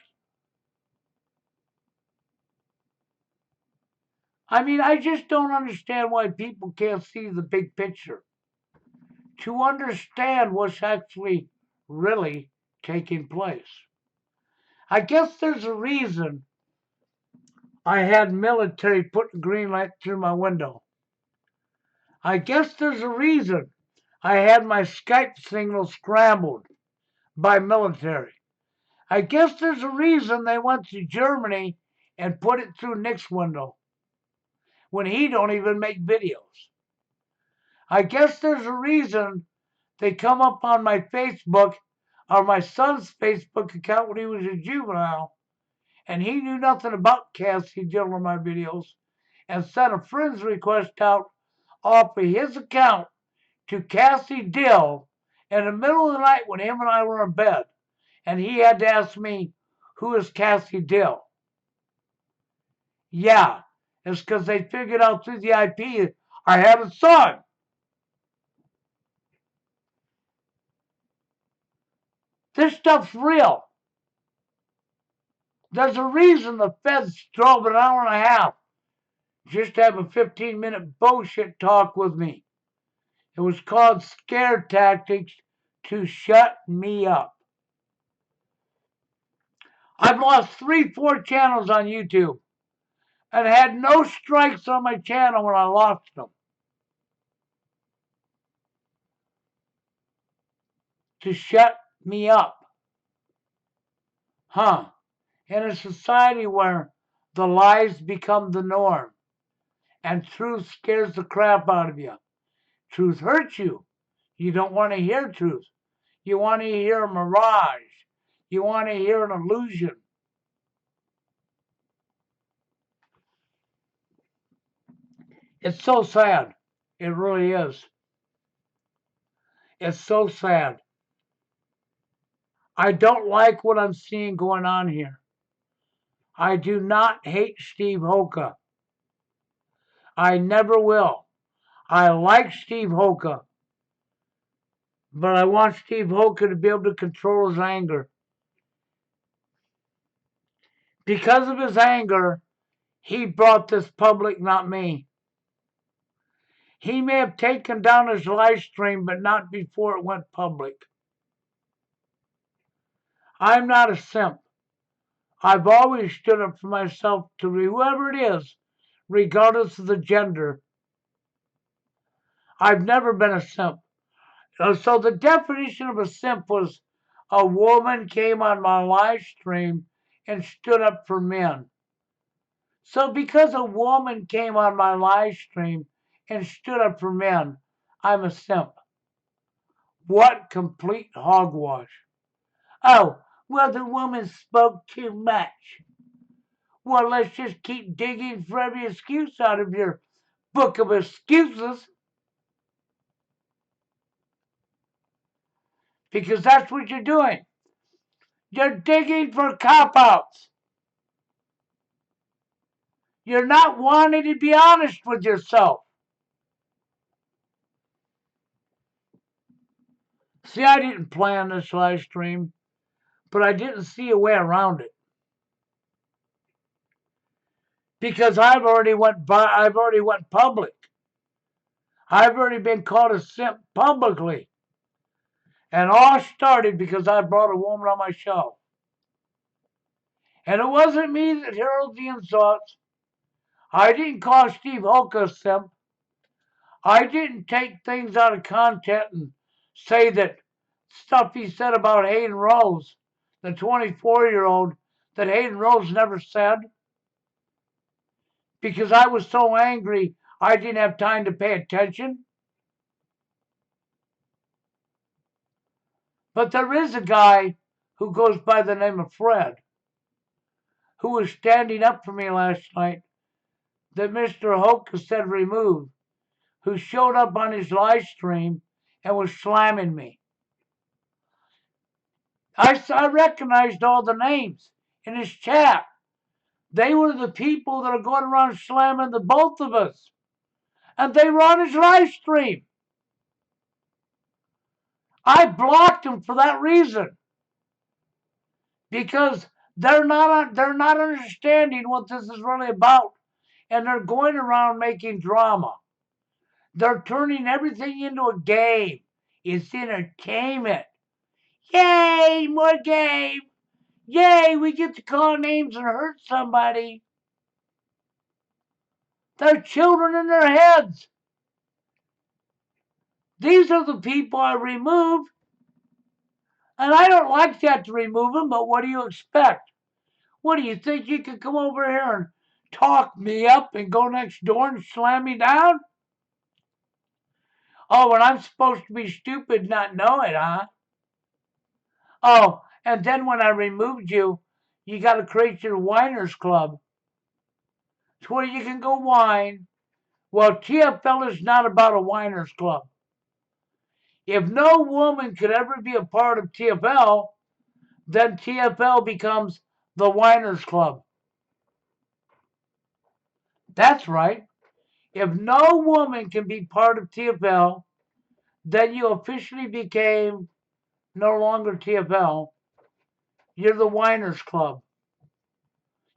I mean, I just don't understand why people can't see the big picture. To understand what's actually really taking place. I guess there's a reason I had military putting green light through my window. I guess there's a reason I had my Skype signal scrambled by military. I guess there's a reason they went to Germany and put it through Nick's window when he don't even make videos. I guess there's a reason they come up on my Facebook or my son's Facebook account when he was a juvenile and he knew nothing about Cassie Dill or my videos and sent a friend's request out off of his account to Cassie Dill in the middle of the night when him and I were in bed. And he had to ask me, who is Cassie Dill? Yeah, it's because they figured out through the IP I have a son. This stuff's real. There's a reason the feds drove an hour and a half just to have a 15-minute bullshit talk with me. It was called scare tactics to shut me up. I've lost 3-4 channels on YouTube and had no strikes on my channel when I lost them. To shut me up. Huh. In a society where the lies become the norm and truth scares the crap out of you. Truth hurts you. You don't want to hear truth. You want to hear a mirage. You want to hear an illusion. It's so sad. It really is. It's so sad. I don't like what I'm seeing going on here. I do not hate Steve Hoka. I never will. I like Steve Hoka. But I want Steve Hoka to be able to control his anger. Because of his anger, he brought this public, not me. He may have taken down his live stream, but not before it went public. I'm not a simp. I've always stood up for myself to whoever it is, regardless of the gender. I've never been a simp. So the definition of a simp was a woman came on my live stream and stood up for men. So because a woman came on my live stream and stood up for men, I'm a simp. What complete hogwash. Oh, well, the woman spoke too much. Well, let's just keep digging for every excuse out of your book of excuses. Because that's what you're doing. You're digging for cop-outs. You're not wanting to be honest with yourself. See, I didn't plan this live stream, but I didn't see a way around it. Because I've already went public. I've already been called a simp publicly. And all started because I brought a woman on my show. And it wasn't me that heralded the insults. I didn't call Steve Hoka a simp. I didn't take things out of content and say that stuff he said about Hayden Rose, the 24-year-old, that Hayden Rose never said. Because I was so angry, I didn't have time to pay attention. But there is a guy who goes by the name of Fred, who was standing up for me last night, that Mr. Hoka said remove, who showed up on his live stream and was slamming me. I recognized all the names in his chat. They were the people that are going around slamming the both of us. And they were on his live stream. I blocked them for that reason. Because they're not understanding what this is really about. And they're going around making drama. They're turning everything into a game. It's entertainment. Yay, more game. Yay, we get to call names and hurt somebody. They're children in their heads. These are the people I remove, and I don't like that to remove them, but what do you expect? What do you think you could come over here and talk me up and go next door and slam me down? Oh, and I'm supposed to be stupid, not know it, huh? Oh, and then when I removed you, you got to create your whiners club. It's where you can go whine. Well, TFL is not about a whiners club. If no woman could ever be a part of TFL, then TFL becomes the whiners club. That's right. If no woman can be part of TFL, then you officially became no longer TFL. You're the whiners club.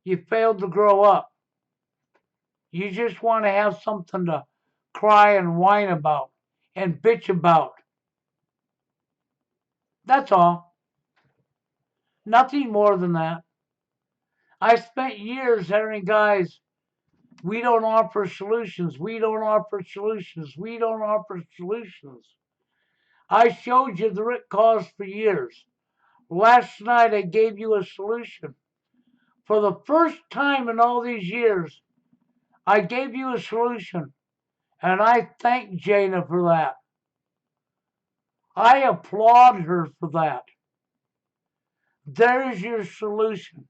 You failed to grow up. You just want to have something to cry and whine about and bitch about. That's all. Nothing more than that. I spent years hearing guys, we don't offer solutions. We don't offer solutions. We don't offer solutions. I showed you the root cause for years. Last night I gave you a solution. For the first time in all these years, I gave you a solution. And I thank Jana for that. I applaud her for that. There's your solution.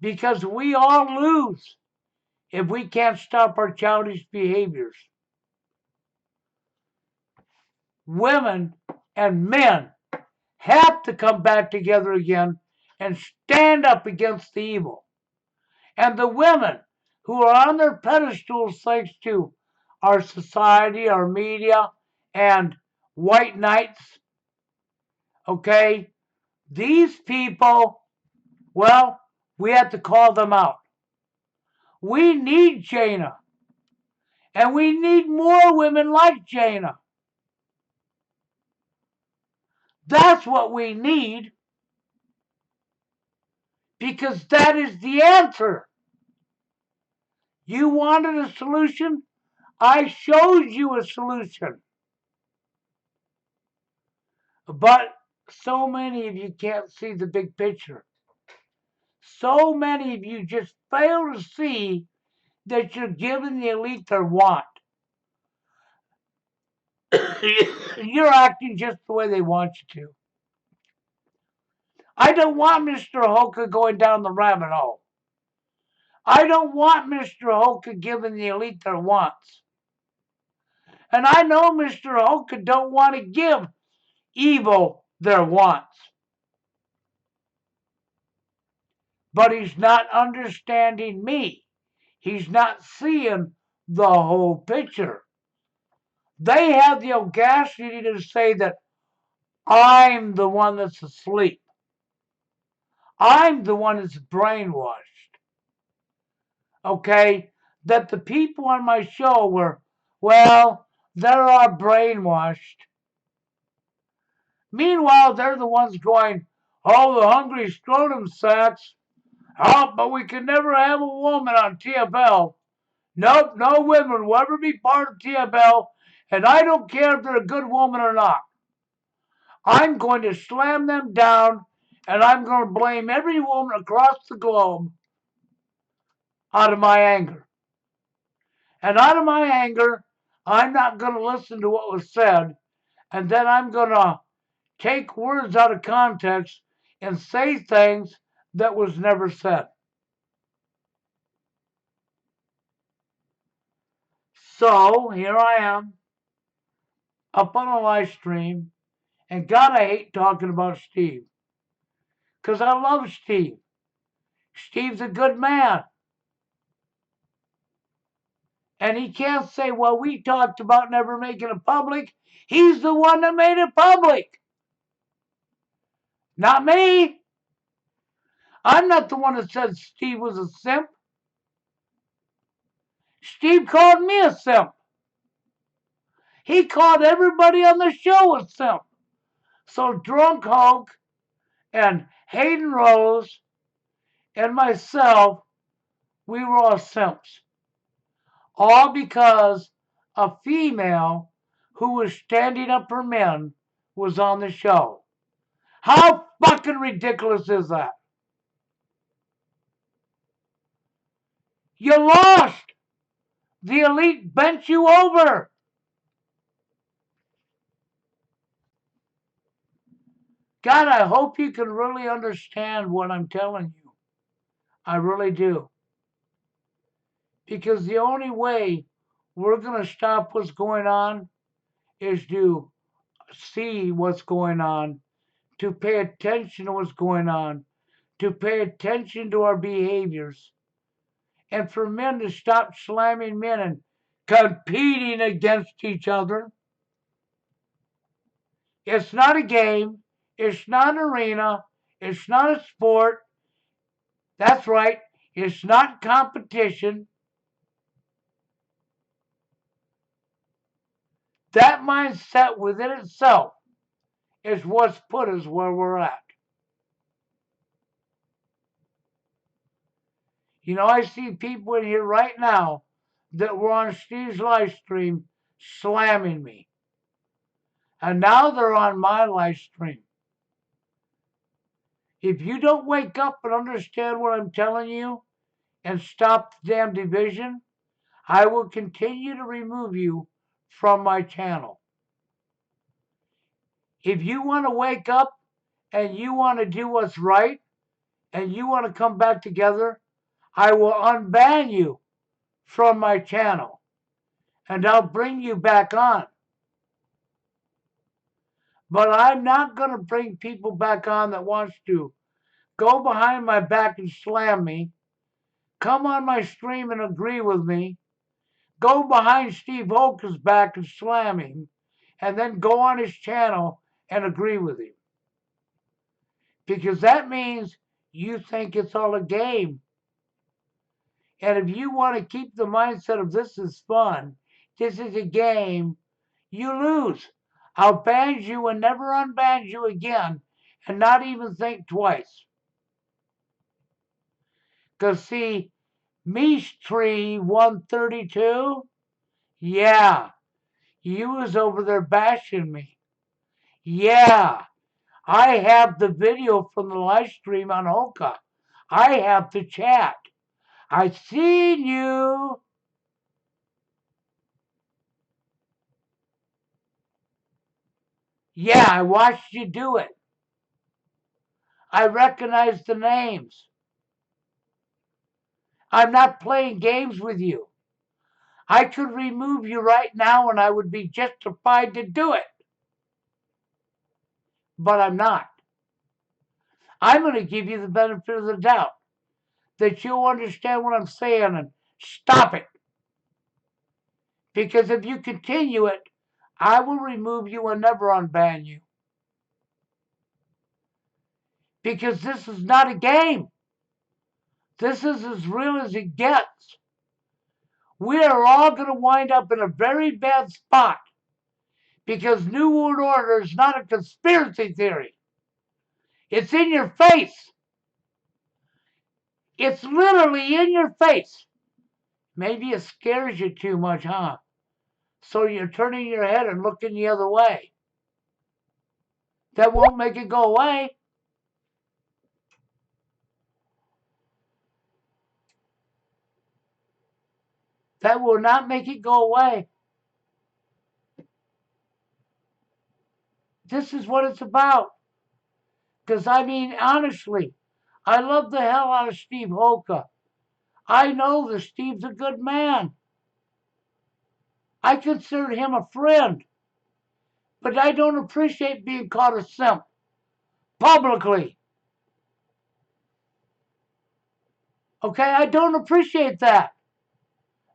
Because we all lose if we can't stop our childish behaviors. Women and men have to come back together again and stand up against the evil. And the women who are on their pedestals thanks to our society, our media, and white knights, okay, these people, well, we have to call them out. We need Jana. And we need more women like Jana. That's what we need. Because that is the answer. You wanted a solution? I showed you a solution. But so many of you can't see the big picture. So many of you just fail to see that you're giving the elite their want. You're acting just the way they want you to. I don't want Mr. Hoka going down the rabbit hole. I don't want Mr. Hoka giving the elite their wants. And I know Mr. Hoka don't want to give evil their wants. But he's not understanding me. He's not seeing the whole picture. They have the audacity to say that I'm the one that's asleep. I'm the one that's brainwashed. Okay? That the people on my show were, well, they're all brainwashed. Meanwhile, they're the ones going, oh, the hungry scrotum sacks. Oh, but we can never have a woman on TFL. Nope, no women will ever be part of TFL, and I don't care if they're a good woman or not. I'm going to slam them down, and I'm going to blame every woman across the globe out of my anger. And out of my anger, I'm not going to listen to what was said, and then I'm going to take words out of context and say things that was never said. So here I am, up on a live stream, and God, I hate talking about Steve. Because I love Steve. Steve's a good man. And he can't say, well, we talked about never making it public. He's the one that made it public. Not me. I'm not the one that said Steve was a simp. Steve called me a simp. He called everybody on the show a simp. So Drunk Hulk and Hayden Rose and myself We were all simps. All because a female who was standing up for men was on the show. How fucking ridiculous is that? You lost. The elite bent you over. God, I hope you can really understand what I'm telling you. I really do. Because the only way we're going to stop what's going on is to see what's going on, to pay attention to what's going on, to pay attention to our behaviors, and for men to stop slamming men and competing against each other. It's not a game. It's not an arena. It's not a sport. That's right. It's not competition. That mindset within itself is what's put us where we're at. You know, I see people in here right now that were on Steve's live stream slamming me. And now they're on my live stream. If you don't wake up and understand what I'm telling you and stop the damn division, I will continue to remove you from my channel. If you want to wake up and you want to do what's right and you want to come back together, I will unban you from my channel and I'll bring you back on. But I'm not going to bring people back on that wants to go behind my back and slam me, come on my stream and agree with me, go behind Steve Holker's back and slam him, and then go on his channel and agree with him. Because that means you think it's all a game. And if you want to keep the mindset of this is fun, this is a game, you lose. I'll ban you and never unban you again and not even think twice. Because see, Tree 132, yeah, you was over there bashing me. Yeah, I have the video from the live stream on Hoka. I have the chat. I seen you. Yeah, I watched you do it. I recognize the names. I'm not playing games with you. I could remove you right now and I would be justified to do it. But I'm not. I'm going to give you the benefit of the doubt that you'll understand what I'm saying and stop it. Because if you continue it, I will remove you and never unban you. Because this is not a game. This is as real as it gets. We are all going to wind up in a very bad spot because New World Order is not a conspiracy theory. It's in your face. It's literally in your face. Maybe it scares you too much, huh? So you're turning your head and looking the other way. That won't make it go away. That will not make it go away. This is what it's about. Because, I mean, honestly, I love the hell out of Steve Hoka. I know that Steve's a good man. I consider him a friend. But I don't appreciate being called a simp publicly. Okay, I don't appreciate that.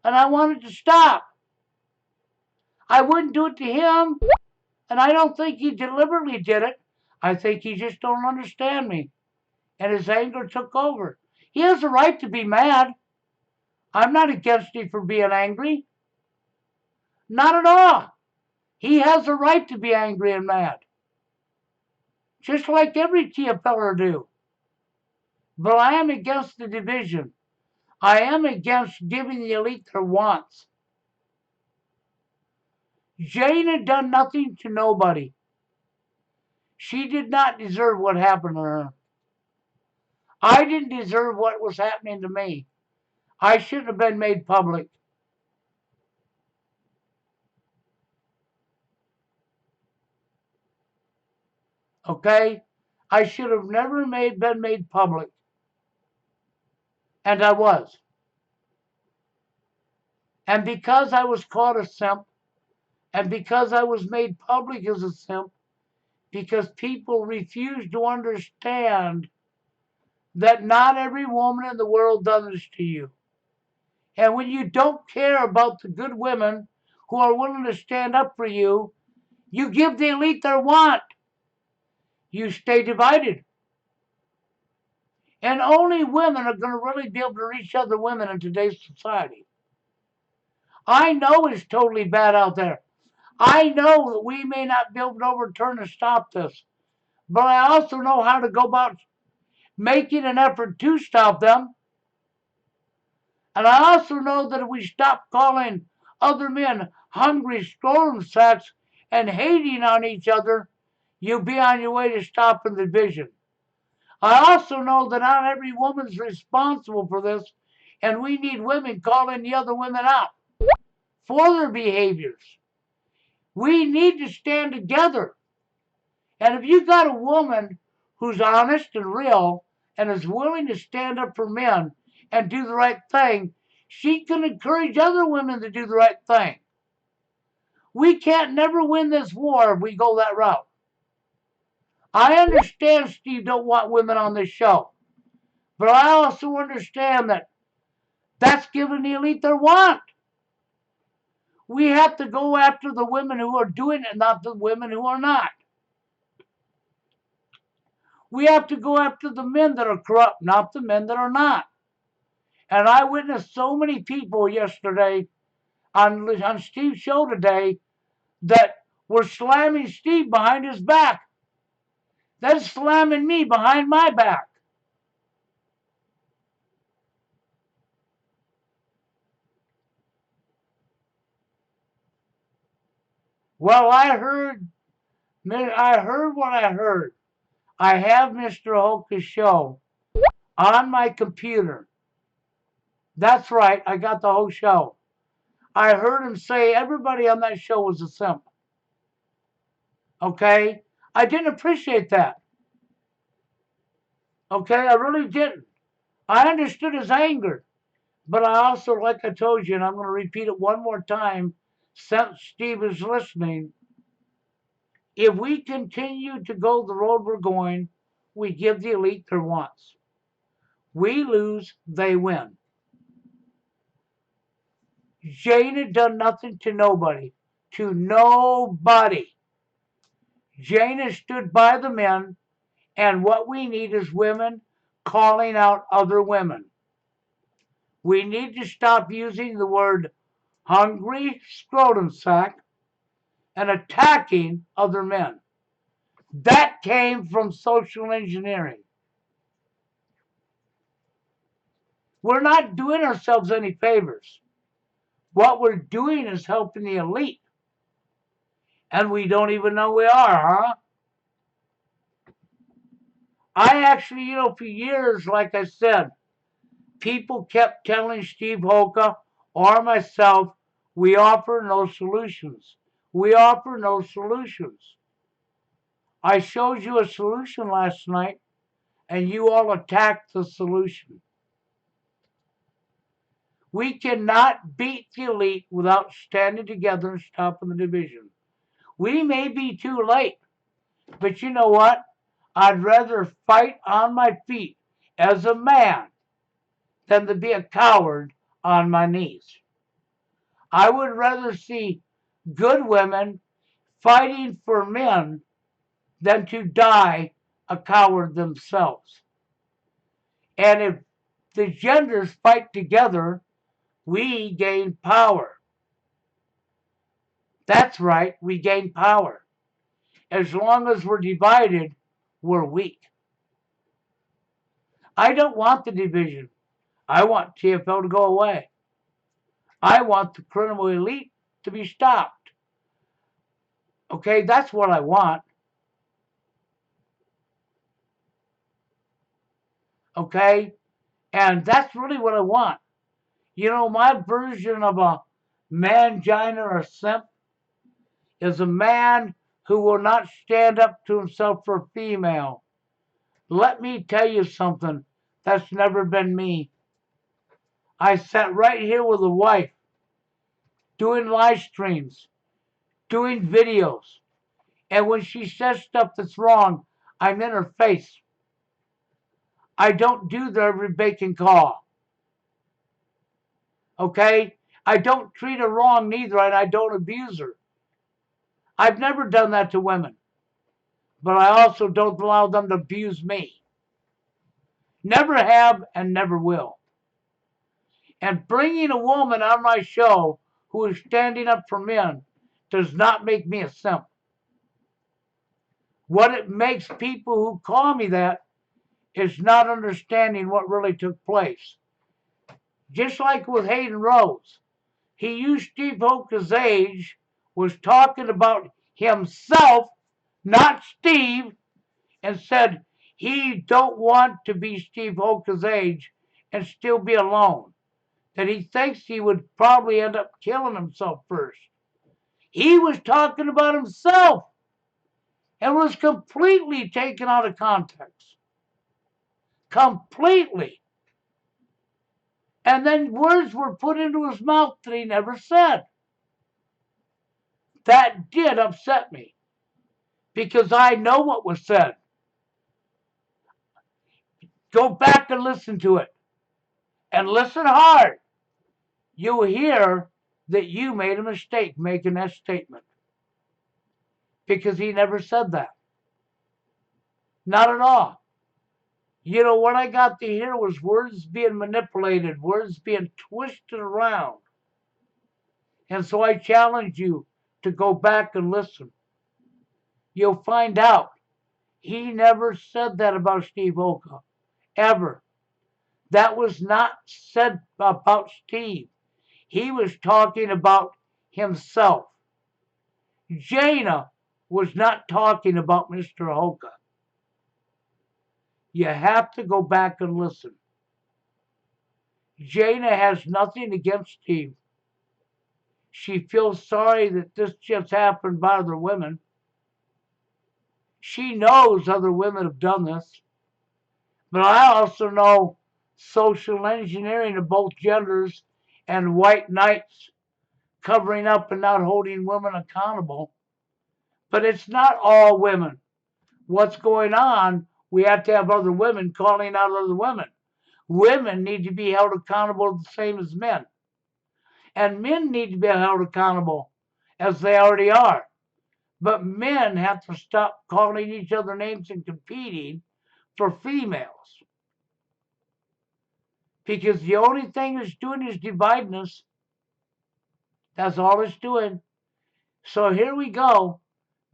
And I want it to stop. I wouldn't do it to him. And I don't think he deliberately did it. I think he just don't understand me. And his anger took over. He has a right to be mad. I'm not against him for being angry. Not at all. He has a right to be angry and mad. Just like every TFLer do. But I am against the division. I am against giving the elite their wants. Jane had done nothing to nobody. She did not deserve what happened to her. I didn't deserve what was happening to me. I shouldn't have been made public. Okay? I should have never been made public. And I was. And because I was called a simp, and because I was made public as a simp, because people refuse to understand that not every woman in the world does this to you. And when you don't care about the good women who are willing to stand up for you, you give the elite their want. You stay divided. And only women are going to really be able to reach other women in today's society. I know it's totally bad out there. I know that we may not be able to overturn and stop this. But I also know how to go about making an effort to stop them. And I also know that if we stop calling other men hungry scrotum sacks and hating on each other, you'll be on your way to stopping the division. I also know that not every woman's responsible for this, and we need women calling the other women out for their behaviors. We need to stand together. And if you got a woman who's honest and real and is willing to stand up for men and do the right thing, she can encourage other women to do the right thing. We can't never win this war if we go that route. I understand Steve don't want women on this show, but I also understand that that's giving the elite their want. We have to go after the women who are doing it, not the women who are not. We have to go after the men that are corrupt, not the men that are not. And I witnessed so many people yesterday on Steve's show today that were slamming Steve behind his back. That's slamming me behind my back. Well, I heard what I heard. I have Mr. Hoka's show on my computer. That's right, I got the whole show. I heard him say everybody on that show was a simp. Okay? I didn't appreciate that. Okay? I really didn't. I understood his anger. But I also, like I told you, and I'm going to repeat it one more time since Steve is listening, if we continue to go the road we're going, we give the elite their wants. We lose, they win. Jane had done nothing to nobody. To nobody. Jane has stood by the men, and what we need is women calling out other women. We need to stop using the word hungry scrotum sack and attacking other men. That came from social engineering. We're not doing ourselves any favors. What we're doing is helping the elite. And we don't even know we are, huh? I actually, for years, like I said, people kept telling Steve Hoka or myself, we offer no solutions. We offer no solutions. I showed you a solution last night, and you all attacked the solution. We cannot beat the elite without standing together and stopping the division. We may be too late, but you know what? I'd rather fight on my feet as a man than to be a coward on my knees. I would rather see good women fighting for men than to die a coward themselves. And if the genders fight together, we gain power. That's right, we gain power. As long as we're divided, we're weak. I don't want the division. I want TFL to go away. I want the criminal elite to be stopped. Okay, that's what I want. Okay, and that's really what I want. You know, my version of a mangina or simp is a man who will not stand up to himself for a female. Let me tell you something. That's never been me. I sat right here with a wife doing live streams, doing videos. And when she says stuff that's wrong, I'm in her face. I don't do the every bacon call. Okay? I don't treat her wrong neither, and I don't abuse her. I've never done that to women. But I also don't allow them to abuse me. Never have and never will. And bringing a woman on my show who is standing up for men does not make me a simp. What it makes people who call me that is not understanding what really took place. Just like with Hayden Rose, he used Steve Oka's age, was talking about himself, not Steve, and said he don't want to be Steve Oka's age and still be alone. That he thinks he would probably end up killing himself first. He was talking about himself and was completely taken out of context. Completely. And then words were put into his mouth that he never said. That did upset me because I know what was said. Go back and listen to it. And listen hard. You'll hear that you made a mistake making that statement. Because he never said that. Not at all. You know, what I got to hear was words being manipulated, words being twisted around. And so I challenge you to go back and listen. You'll find out he never said that about Steve Oka, ever. That was not said about Steve. He was talking about himself. Jana was not talking about Mr. Hoka. You have to go back and listen. Jana has nothing against Steve. She feels sorry that this just happened by other women. She knows other women have done this. But I also know social engineering of both genders and white knights covering up and not holding women accountable. But it's not all women. What's going on, we have to have other women calling out other women. Women need to be held accountable the same as men. And men need to be held accountable as they already are. But men have to stop calling each other names and competing for females. Because the only thing it's doing is dividing us. That's all it's doing. So here we go.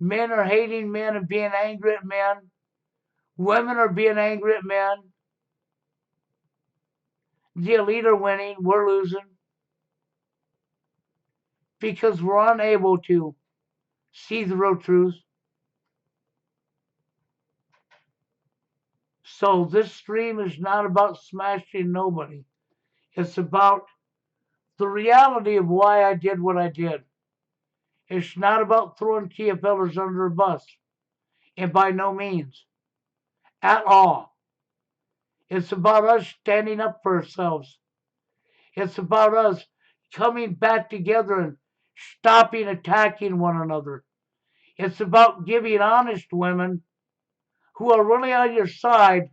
Men are hating men and being angry at men. Women are being angry at men. The elite are winning. We're losing. Because we're unable to see the real truth. So this stream is not about smashing nobody. It's about the reality of why I did what I did. It's not about throwing TFLers under a bus. And by no means. At all. It's about us standing up for ourselves. It's about us coming back together and stopping attacking one another. It's about giving honest women who are really on your side,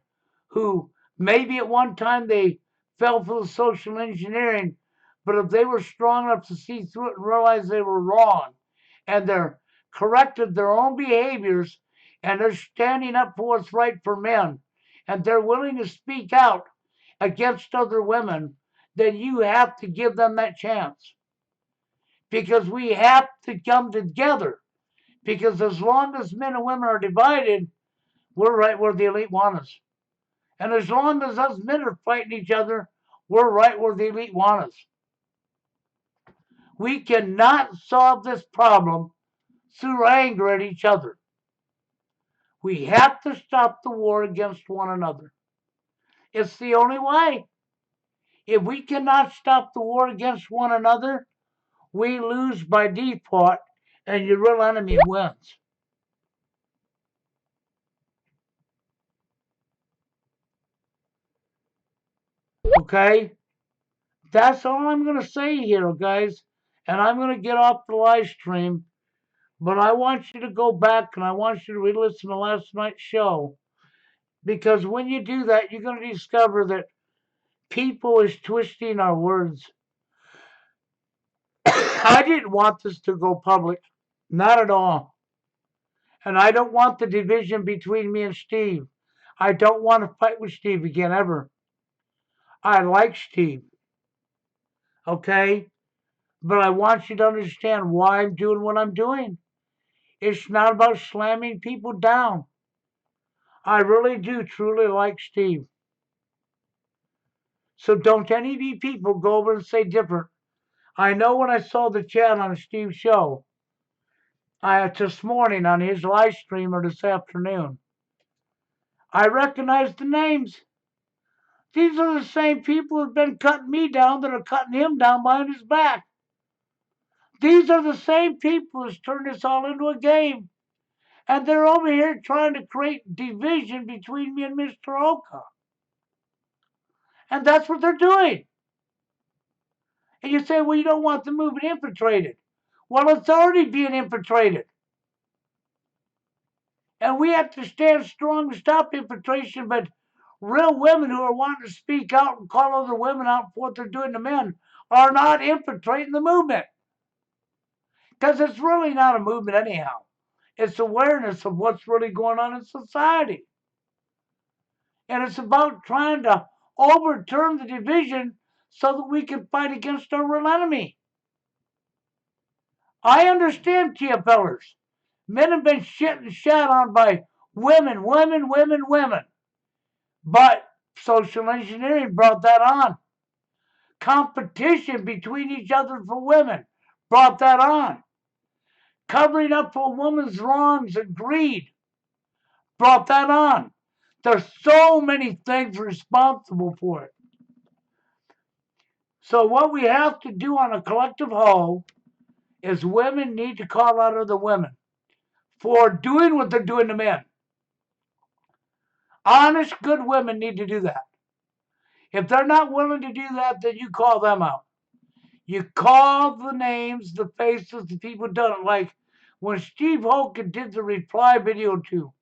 who maybe at one time they fell for the social engineering, but if they were strong enough to see through it and realize they were wrong, and they're corrected their own behaviors, and they're standing up for what's right for men, and they're willing to speak out against other women, then you have to give them that chance. Because we have to come together. Because as long as men and women are divided, we're right where the elite want us. And as long as us men are fighting each other, we're right where the elite want us. We cannot solve this problem through anger at each other. We have to stop the war against one another. It's the only way. If we cannot stop the war against one another, we lose by default and your real enemy wins. Okay? That's all I'm going to say here, guys. And I'm going to get off the live stream. But I want you to go back and I want you to re-listen to last night's show. Because when you do that, you're going to discover that people is twisting our words. I didn't want this to go public. Not at all. And I don't want the division between me and Steve. I don't want to fight with Steve again, ever. I like Steve. Okay? But I want you to understand why I'm doing what I'm doing. It's not about slamming people down. I really do truly like Steve. So don't any of you people go over and say different. I know when I saw the chat on Steve's show, this morning on his live stream or this afternoon, I recognized the names. These are the same people who've been cutting me down that are cutting him down behind his back. These are the same people who's turned this all into a game. And they're over here trying to create division between me and Mr. Oka. And that's what they're doing. And you say, well, you don't want the movement infiltrated. Well, it's already being infiltrated. And we have to stand strong to stop infiltration, but real women who are wanting to speak out and call other women out for what they're doing to men are not infiltrating the movement. Because it's really not a movement anyhow. It's awareness of what's really going on in society. And it's about trying to overturn the division so that we can fight against our real enemy. I understand, TFLers. Men have been shit and shat on by women. But social engineering brought that on. Competition between each other for women brought that on. Covering up for a woman's wrongs and greed brought that on. There's so many things responsible for it. So what we have to do on a collective whole is women need to call out other women for doing what they're doing to men. Honest, good women need to do that. If they're not willing to do that, then you call them out. You call the names, the faces, the people who done it. Like when Steve Hogan did the reply video to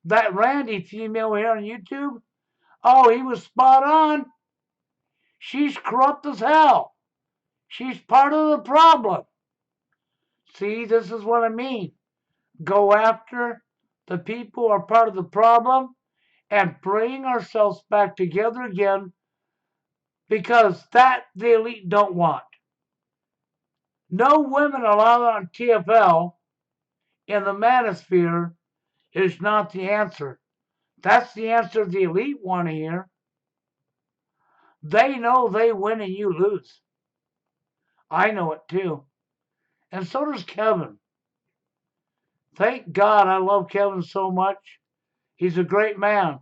that Randy female here on YouTube, oh, he was spot on. She's corrupt as hell. She's part of the problem. See, this is what I mean. Go after the people who are part of the problem and bring ourselves back together again, because that the elite don't want. No women allowed on TFL in the manosphere is not the answer. That's the answer the elite want to hear. They know they win and you lose. I know it too. And so does Kevin. Thank God I love Kevin so much. He's a great man.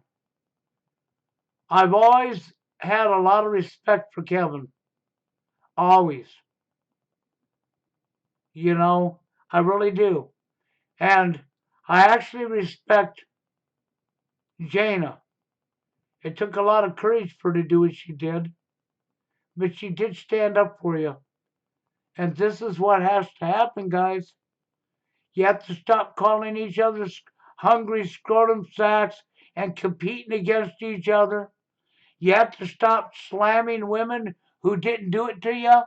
I've always had a lot of respect for Kevin. Always. You know, I really do. And I actually respect Jana. It took a lot of courage for her to do what she did, but she did stand up for you. And this is what has to happen, guys. You have to stop calling each other hungry scrotum sacks and competing against each other. You have to stop slamming women who didn't do it to you.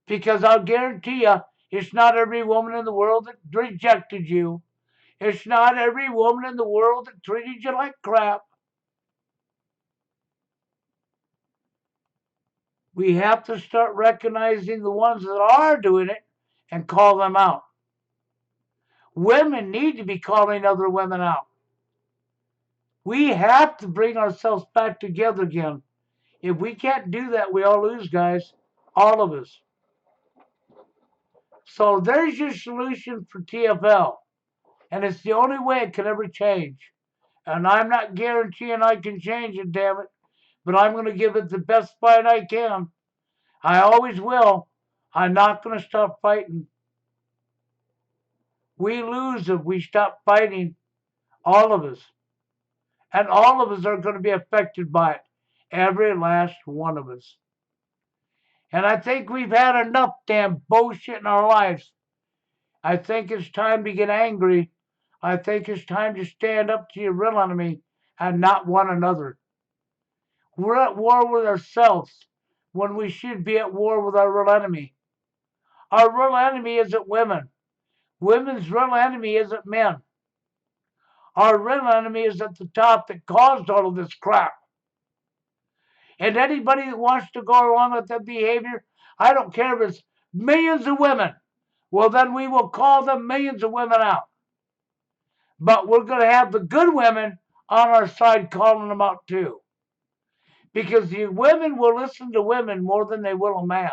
Because I'll guarantee you, it's not every woman in the world that rejected you. It's not every woman in the world that treated you like crap. We have to start recognizing the ones that are doing it and call them out. Women need to be calling other women out. We have to bring ourselves back together again. If we can't do that, we all lose, guys. All of us. So there's your solution for TFL. And it's the only way it can ever change. And I'm not guaranteeing I can change it, damn it. But I'm going to give it the best fight I can. I always will. I'm not going to stop fighting. We lose if we stop fighting, all of us. And all of us are going to be affected by it. Every last one of us. And I think we've had enough damn bullshit in our lives. I think it's time to get angry. I think it's time to stand up to your real enemy and not one another. We're at war with ourselves when we should be at war with our real enemy. Our real enemy isn't women. Women's real enemy isn't men. Our real enemy is at the top that caused all of this crap. And anybody that wants to go along with that behavior, I don't care if it's millions of women. Well, then we will call them millions of women out. But we're going to have the good women on our side calling them out too. Because the women will listen to women more than they will a man.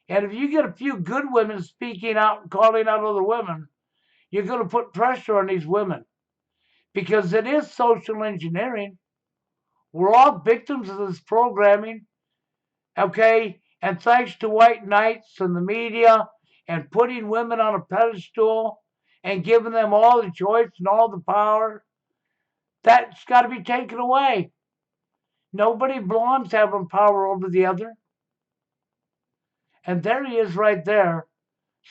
And if you get a few good women speaking out and calling out other women, you're going to put pressure on these women. Because it is social engineering. We're all victims of this programming. Okay? And thanks to white knights and the media and putting women on a pedestal and giving them all the choice and all the power, that's got to be taken away. Nobody belongs having power over the other. And there he is right there.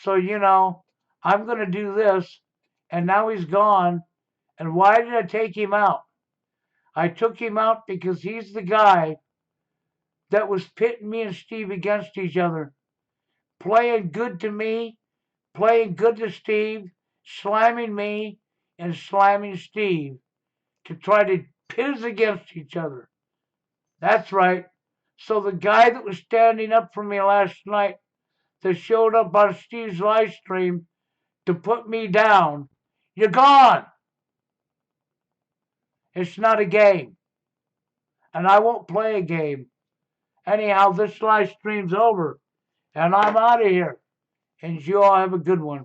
So, I'm going to do this. And now he's gone. And why did I take him out? I took him out because he's the guy that was pitting me and Steve against each other. Playing good to me, playing good to Steve, slamming me and slamming Steve to try to pit us against each other. That's right. So the guy that was standing up for me last night that showed up on Steve's live stream to put me down, you're gone. It's not a game. And I won't play a game. Anyhow, this live stream's over. And I'm out of here. And you all have a good one.